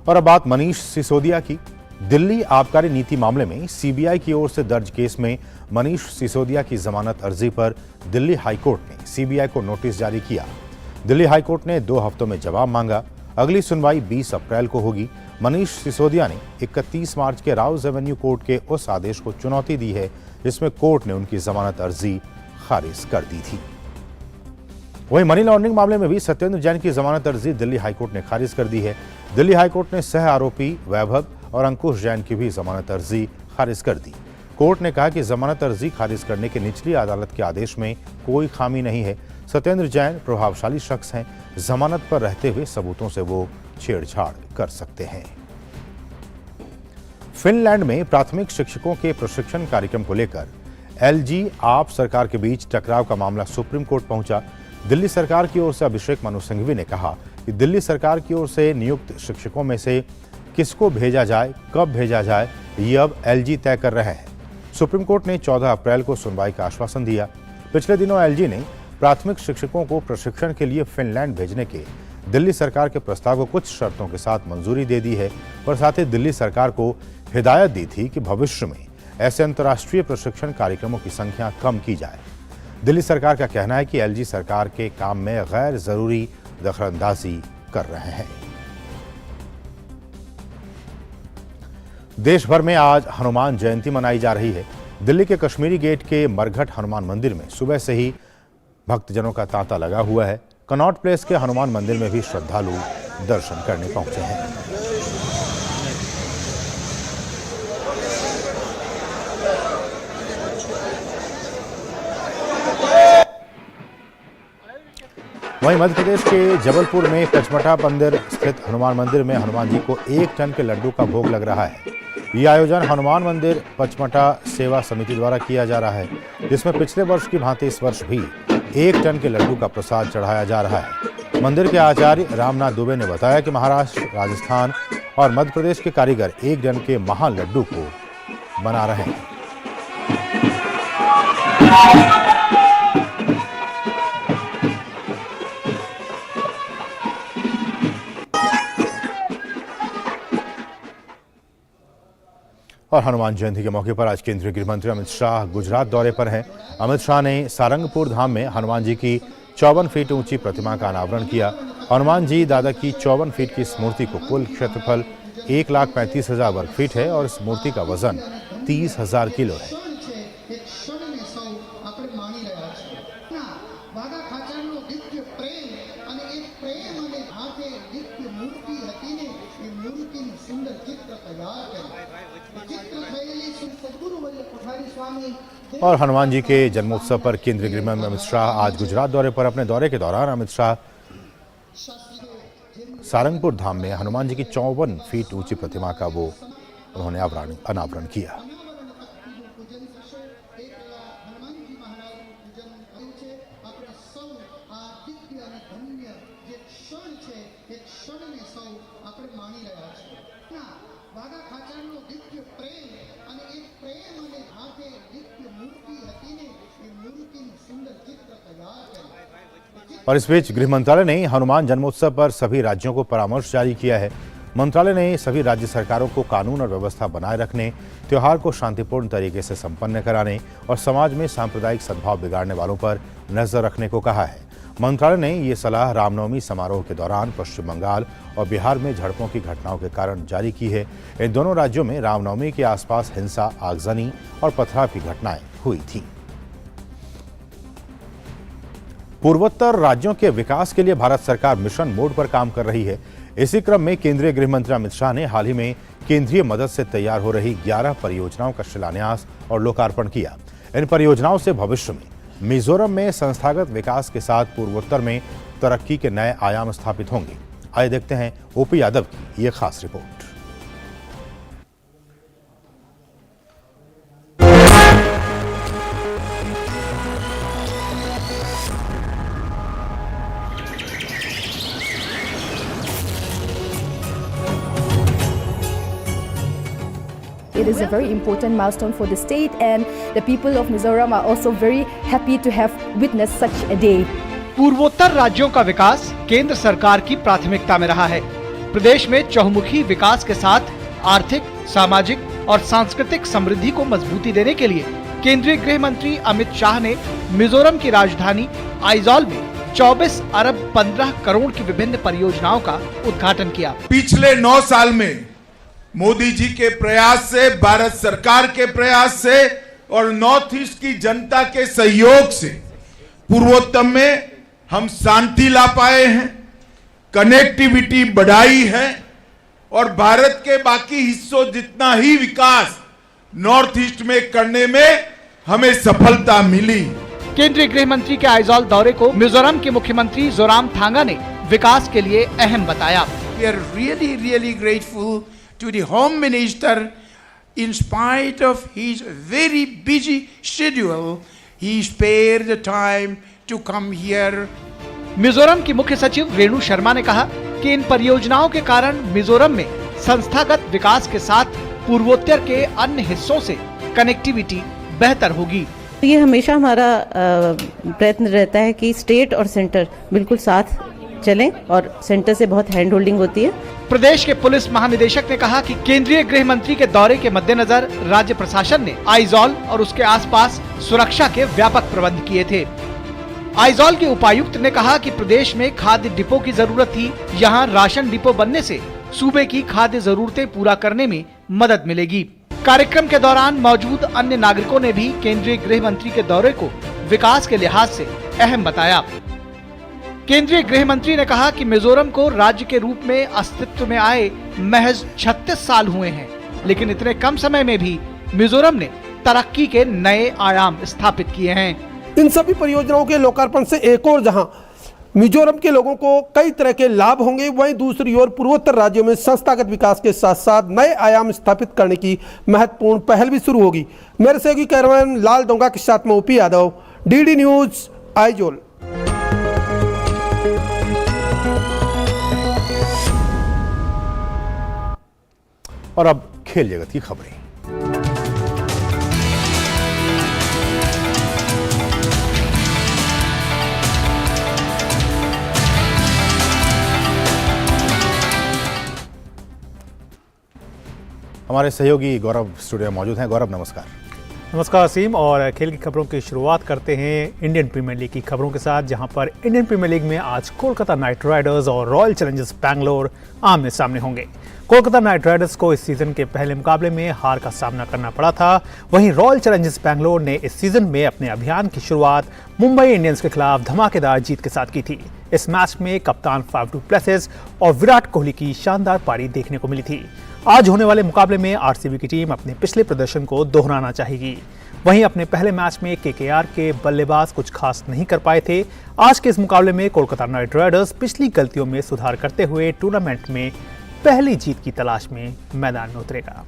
और अब बात मनीष सिसोदिया की। दिल्ली आबकारी नीति मामले में सीबीआई की ओर से दर्ज केस में मनीष सिसोदिया की जमानत अर्जी पर दिल्ली हाईकोर्ट ने सीबीआई को नोटिस जारी किया। दिल्ली हाईकोर्ट ने 2 हफ्तों में जवाब मांगा। अगली सुनवाई 20 अप्रैल को होगी। मनीष सिसोदिया ने 31 मार्च के राउज एवेन्यू कोर्ट के उस आदेश को चुनौती दी है जिसमें कोर्ट ने उनकी जमानत अर्जी खारिज कर दी थी। वहीं मनी लॉन्ड्रिंग मामले में भी सत्येंद्र जैन की जमानत अर्जी दिल्ली हाईकोर्ट ने खारिज कर दी है। दिल्ली हाईकोर्ट ने सह आरोपी वैभव और अंकुश जैन की भी जमानत अर्जी खारिज कर दी। कोर्ट ने कहा कि जमानत अर्जी खारिज करने के निचली अदालत के आदेश में कोई खामी नहीं है। सत्येंद्र जैन प्रभावशाली शख्स हैं, जमानत पर रहते हुए सबूतों से वो छेड़छाड़ कर सकते हैं। फिनलैंड में प्राथमिक शिक्षकों के प्रशिक्षण कार्यक्रम को लेकर एलजी आप सरकार के बीच टकराव का मामला सुप्रीम कोर्ट पहुंचा। दिल्ली सरकार की ओर से अभिषेक मनु सिंघवी ने कहा कि दिल्ली सरकार की ओर से नियुक्त शिक्षकों में से किसको भेजा जाए, कब भेजा जाए, ये अब एलजी तय कर रहे हैं। सुप्रीम कोर्ट ने 14 अप्रैल को सुनवाई का आश्वासन दिया। पिछले दिनों एलजी ने प्राथमिक शिक्षकों को प्रशिक्षण के लिए फिनलैंड भेजने के दिल्ली सरकार के प्रस्ताव को कुछ शर्तों के साथ मंजूरी दे दी है, पर साथ ही दिल्ली सरकार को हिदायत दी थी कि भविष्य में ऐसे अंतर्राष्ट्रीय प्रशिक्षण कार्यक्रमों की संख्या कम की जाए। दिल्ली सरकार का कहना है कि एलजी सरकार के काम में गैर जरूरी दखलंदाजी कर रहे हैं। देश भर में आज हनुमान जयंती मनाई जा रही है। दिल्ली के कश्मीरी गेट के मरघट हनुमान मंदिर में सुबह से ही भक्तजनों का तांता लगा हुआ है। कनॉट प्लेस के हनुमान मंदिर में भी श्रद्धालु दर्शन करने पहुंचे हैं। वहीं मध्य प्रदेश के जबलपुर में पचमढ़ा मंदिर स्थित हनुमान मंदिर में हनुमान जी को 1 टन के लड्डू का भोग लग रहा है। ये आयोजन हनुमान मंदिर पचमढ़ा सेवा समिति द्वारा किया जा रहा है, जिसमें पिछले वर्ष की भांति इस वर्ष भी 1 टन के लड्डू का प्रसाद चढ़ाया जा रहा है। मंदिर के आचार्य रामनाथ दुबे ने बताया कि महाराष्ट्र, राजस्थान और मध्य प्रदेश के कारीगर 1 टन के महान लड्डू को बना रहे हैं। और हनुमान जयंती के मौके पर आज केंद्रीय गृह मंत्री अमित शाह गुजरात दौरे पर हैं। अमित शाह ने सारंगपुर धाम में हनुमान जी की 54 फीट ऊंची प्रतिमा का अनावरण किया। हनुमान जी दादा की 54 फीट की इस मूर्ति को कुल क्षेत्रफल 1,35,000 वर्ग फीट है और इस मूर्ति का वजन 30,000 किलो है। और हनुमान जी के जन्मोत्सव पर केंद्रीय गृह मंत्री अमित शाह आज गुजरात दौरे पर। अपने दौरे के दौरान अमित शाह सारंगपुर धाम में हनुमान जी की 54 फीट ऊंची प्रतिमा का उन्होंने अनावरण किया। और इस बीच गृह मंत्रालय ने हनुमान जन्मोत्सव पर सभी राज्यों को परामर्श जारी किया है। मंत्रालय ने सभी राज्य सरकारों को कानून और व्यवस्था बनाए रखने, त्योहार को शांतिपूर्ण तरीके से संपन्न कराने और समाज में सांप्रदायिक सद्भाव बिगाड़ने वालों पर नजर रखने को कहा है। मंत्रालय ने ये सलाह रामनवमी समारोह के दौरान पश्चिम बंगाल और बिहार में झड़पों की घटनाओं के कारण जारी की है। इन दोनों राज्यों में रामनवमी के आसपास हिंसा, आगजनी और पथराव की घटनाएं हुई थी। पूर्वोत्तर राज्यों के विकास के लिए भारत सरकार मिशन मोड पर काम कर रही है। इसी क्रम में केंद्रीय गृह मंत्री अमित शाह ने हाल ही में केंद्रीय मदद से तैयार हो रही 11 परियोजनाओं का शिलान्यास और लोकार्पण किया। इन परियोजनाओं से भविष्य में मिजोरम में संस्थागत विकास के साथ पूर्वोत्तर में तरक्की के नए आयाम स्थापित होंगे। आइए देखते हैं ओपी यादव की ये खास report. It is a very important milestone for the state, and the people of Mizoram are also very happy to have witnessed such a day. पूर्वोत्तर राज्यों का विकास केंद्र सरकार की प्राथमिकता में रहा है। प्रदेश में चहुमुखी विकास के साथ आर्थिक, सामाजिक और सांस्कृतिक समृद्धि को मजबूती देने के लिए केंद्रीय गृह मंत्री अमित शाह ने मिजोरम की राजधानी आइजॉल में 24 अरब 15 करोड़ की विभिन्न परियोजनाओं का उद्घाटन किया। पिछले 9 साल में मोदी जी के प्रयास से, भारत सरकार के प्रयास से और नॉर्थ ईस्ट की जनता के सहयोग से पूर्वोत्तर में हम शांति ला पाए हैं, कनेक्टिविटी बढ़ाई है और भारत के बाकी हिस्सों जितना ही विकास नॉर्थ ईस्ट में करने में हमें सफलता मिली। केंद्रीय गृह मंत्री के आइजॉल दौरे को मिजोरम के मुख्यमंत्री जोरामथांगा ने विकास के लिए अहम बताया। We are really grateful to the Home Minister. In spite of his very busy schedule, he spared the time to come here. Mizoram की मुख्य सचिव रेणु शर्मा ने कहा कि इन परियोजनाओं के कारण मिजोरम में संस्थागत विकास के साथ पूर्वोत्तर के अन्य हिस्सों से कनेक्टिविटी बेहतर होगी। ये हमेशा हमारा प्रयत्न रहता है कि स्टेट और सेंटर बिल्कुल साथ चलें और सेंटर से बहुत हैंड होल्डिंग होती है। प्रदेश के पुलिस महानिदेशक ने कहा कि केंद्रीय गृह मंत्री के दौरे के मद्देनजर राज्य प्रशासन ने आइजॉल और उसके आसपास सुरक्षा के व्यापक प्रबंध किए थे। आइजॉल के उपायुक्त ने कहा कि प्रदेश में खाद्य डिपो की जरूरत थी, यहाँ राशन डिपो बनने से सूबे की खाद्य जरूरतें पूरा करने में मदद मिलेगी। कार्यक्रम के दौरान मौजूद अन्य नागरिकों ने भी केंद्रीय गृह मंत्री के दौरे को विकास के लिहाज से अहम बताया। केंद्रीय गृह मंत्री ने कहा कि मिजोरम को राज्य के रूप में अस्तित्व में आए महज 36 साल हुए हैं, लेकिन इतने कम समय में भी मिजोरम ने तरक्की के नए आयाम स्थापित किए हैं। इन सभी परियोजनाओं के लोकार्पण से एक और जहां मिजोरम के लोगों को कई तरह के लाभ होंगे, वहीं दूसरी ओर पूर्वोत्तर राज्यों में संस्थागत विकास के साथ साथ नए आयाम स्थापित करने की महत्वपूर्ण पहल भी शुरू होगी। मेरे सहयोगी कैमरामैन लाल डोंगा के साथ में OP Yadav, DD news, Aizawl. और अब खेल जगत की खबरें। हमारे सहयोगी गौरव स्टूडियो में मौजूद हैं। गौरव, नमस्कार। नमस्कार असीम। और खेल की खबरों की शुरुआत करते हैं इंडियन प्रीमियर लीग की खबरों के साथ, जहां पर इंडियन प्रीमियर लीग में आज कोलकाता नाइट राइडर्स और रॉयल चैलेंजर्स बैंगलोर आमने सामने होंगे। कोलकाता नाइट राइडर्स को इस सीजन के पहले मुकाबले में हार का सामना करना पड़ा था। वहीं रॉयल चैलेंजर्स बैंगलोर ने इस सीजन में अपने अभियान की शुरुआत मुंबई इंडियंस के खिलाफ धमाकेदार जीत के साथ की थी। इस मैच में कप्तान फाफ डू प्लेसिस और विराट कोहली की शानदार पारी देखने को मिली थी। आज होने वाले मुकाबले में आरसीबी की टीम अपने पिछले प्रदर्शन को दोहराना चाहेगी। वहीं अपने पहले मैच में केकेआर के बल्लेबाज कुछ खास नहीं कर पाए थे। आज के इस मुकाबले में कोलकाता नाइट राइडर्स पिछली गलतियों में सुधार करते हुए टूर्नामेंट में पहली जीत की तलाश में मैदान में उतरेगा।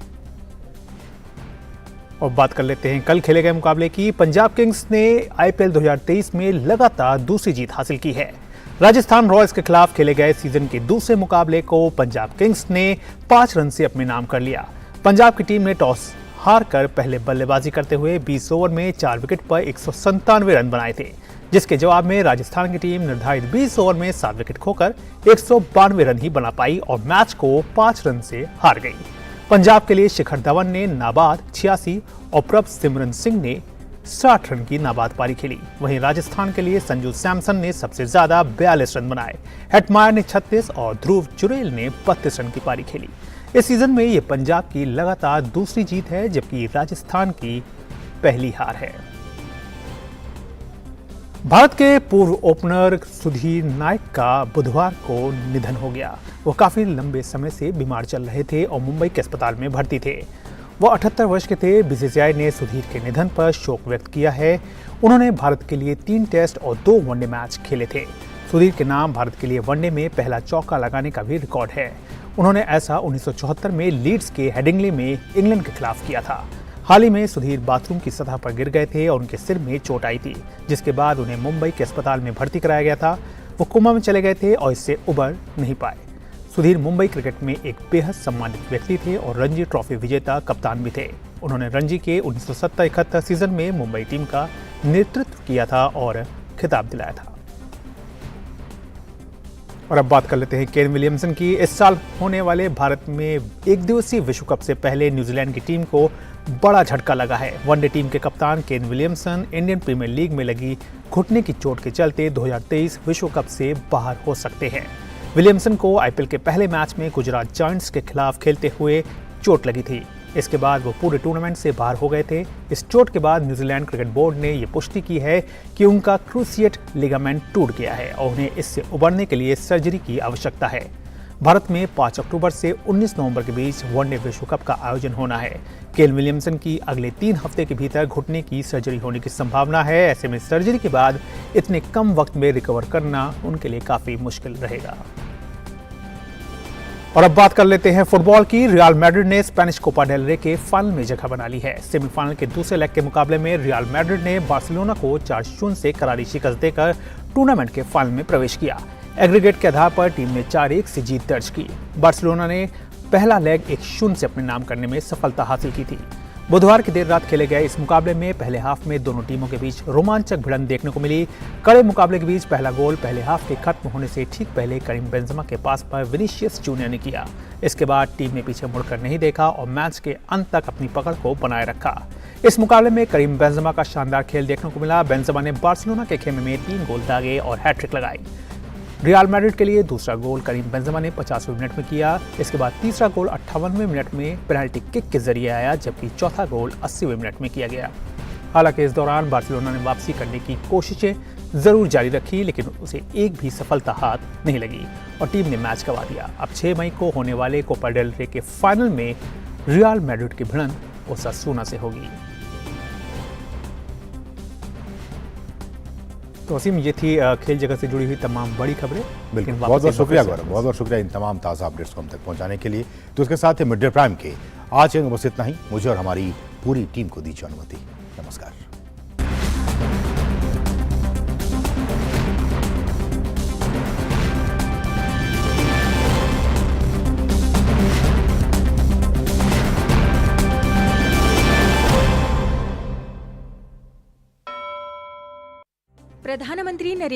और बात कर लेते हैं कल खेले गए मुकाबले की। पंजाब किंग्स ने आईपीएल 2023 में लगातार दूसरी जीत हासिल की है। राजस्थान रॉयल्स के खिलाफ खेले गए सीजन के दूसरे मुकाबले को पंजाब किंग्स ने 5 रन से अपने नाम कर लिया। पंजाब की टीम ने टॉस हारकर पहले बल्लेबाजी करते हुए 20 ओवर में 4 विकेट पर 197 रन बनाए थे, जिसके जवाब में राजस्थान की टीम निर्धारित 20 ओवर में 7 विकेट खोकर 192 रन ही बना पाई और मैच को 5 रन से हार गई। पंजाब के लिए शिखर धवन ने नाबाद 86 और प्रभ सिमरन सिंह ने 60 रन की नाबाद पारी खेली। वहीं राजस्थान के लिए संजू सैमसन ने सबसे ज्यादा 42 रन बनाए। हेटमायर ने 36 और ध्रुव जुरेल ने 32 रन की पारी खेली। इस सीजन में ये पंजाब की लगातार दूसरी जीत है, जबकि राजस्थान की पहली हार है। भारत के पूर्व ओपनर सुधीर नायक का बुधवार को निधन हो गया। वो काफी लंबे समय से बीमार चल रहे थे और मुंबई के अस्पताल में भर्ती थे। वो 78 वर्ष के थे। बीसीसीआई ने सुधीर के निधन पर शोक व्यक्त किया है। उन्होंने भारत के लिए 3 टेस्ट और 2 वनडे मैच खेले थे। सुधीर के नाम भारत के लिए वनडे में पहला चौका लगाने का भी रिकॉर्ड है। उन्होंने ऐसा 1974 में लीड्स के हेडिंगले में इंग्लैंड के खिलाफ किया था। हाल ही में सुधीर बाथरूम की सतह पर गिर गए थे और उनके सिर में चोट आई थी, जिसके बाद उन्हें मुंबई के अस्पताल में भर्ती कराया गया था। वो कोमा में चले गए थे और इससे उबर नहीं पाए। सुधीर मुंबई क्रिकेट में एक बेहद सम्मानित व्यक्ति थे और रणजी ट्रॉफी विजेता कप्तान भी थे। उन्होंने रणजी के 1970-71 सीजन में मुंबई टीम का नेतृत्व किया था और खिताब दिलाया था। और अब बात कर लेते हैं केन विलियमसन की। इस साल होने वाले भारत में एक दिवसीय विश्व कप से पहले न्यूजीलैंड की टीम को बड़ा झटका लगा है। वनडे टीम के कप्तान Kane Williamson Indian Premier League में लगी घुटने की चोट के चलते 2023 विश्व कप से बाहर हो सकते हैं। विलियमसन को आईपीएल के पहले मैच में गुजरात जायंट्स के खिलाफ खेलते हुए चोट लगी थी। इसके बाद वो पूरे टूर्नामेंट से बाहर हो गए थे। इस चोट के बाद न्यूजीलैंड क्रिकेट बोर्ड ने ये पुष्टि की है कि उनका क्रूसिएट लिगामेंट टूट गया है और उन्हें इससे उबरने के लिए सर्जरी की आवश्यकता है। भारत में 5 अक्टूबर से 19 नवंबर के बीच वनडे विश्व कप का आयोजन होना है। केन विलियमसन की अगले 3 हफ्ते के भीतर घुटने की सर्जरी होने की संभावना है। ऐसे में सर्जरी के बाद इतने कम वक्त में रिकवर करना उनके लिए काफी मुश्किल रहेगा। और अब बात कर लेते हैं फुटबॉल की। रियल मैड्रिड ने स्पेनिश कोपा डेल रे के फाइनल में जगह बना ली है। सेमीफाइनल के दूसरे लेग के मुकाबले में रियल मैड्रिड ने बार्सिलोना को 4-0 से करारी शिकस्त देकर टूर्नामेंट के फाइनल में प्रवेश किया। एग्रीगेट के आधार पर टीम ने 4-1 से जीत दर्ज की। बार्सिलोना ने पहला लेग 1-0 से अपने नाम करने में सफलता हासिल की थी। बुधवार की देर रात खेले गए इस मुकाबले में पहले हाफ में दोनों टीमों के बीच रोमांचक भिड़ंत देखने को मिली। कड़े मुकाबले के बीच पहला गोल पहले हाफ के खत्म होने से ठीक पहले करीम बेंजेमा के पास पर विनीशियस जूनियर ने किया। इसके बाद टीम ने पीछे मुड़कर नहीं देखा और मैच के अंत तक अपनी पकड़ को बनाए रखा। इस मुकाबले में करीम बेंजेमा का शानदार खेल देखने को मिला। बेंजेमा ने बार्सिलोना के खेमे में 3 गोल दागे और हैट्रिक लगाई। रियल मैड्रिड के लिए दूसरा गोल करीम बेंजेमा ने 50वें मिनट में किया। इसके बाद तीसरा गोल 58वें मिनट में पेनल्टी किक के जरिए आया, जबकि चौथा गोल 80वें मिनट में किया गया। हालांकि इस दौरान बार्सिलोना ने वापसी करने की कोशिशें जरूर जारी रखी, लेकिन उसे एक भी सफलता हाथ नहीं लगी और टीम ने मैच गंवा दिया। अब 6 मई को होने वाले कोपा डेल रे के फाइनल में रियल मैड्रिड की भिड़ंत ओसासुना से होगी। तो असीम, ये थी खेल जगत से जुड़ी हुई तमाम बड़ी खबरें। बिल्कुल, बहुत बहुत शुक्रिया गौरव, बहुत बहुत शुक्रिया इन तमाम ताज़ा अपडेट्स को हम तक पहुंचाने के लिए। तो इसके साथ ही मिड डे प्राइम के आज के बस इतना ही। मुझे और हमारी पूरी टीम को दीजिए अनुमति। नमस्कार। प्रधानमंत्री नरेंद्र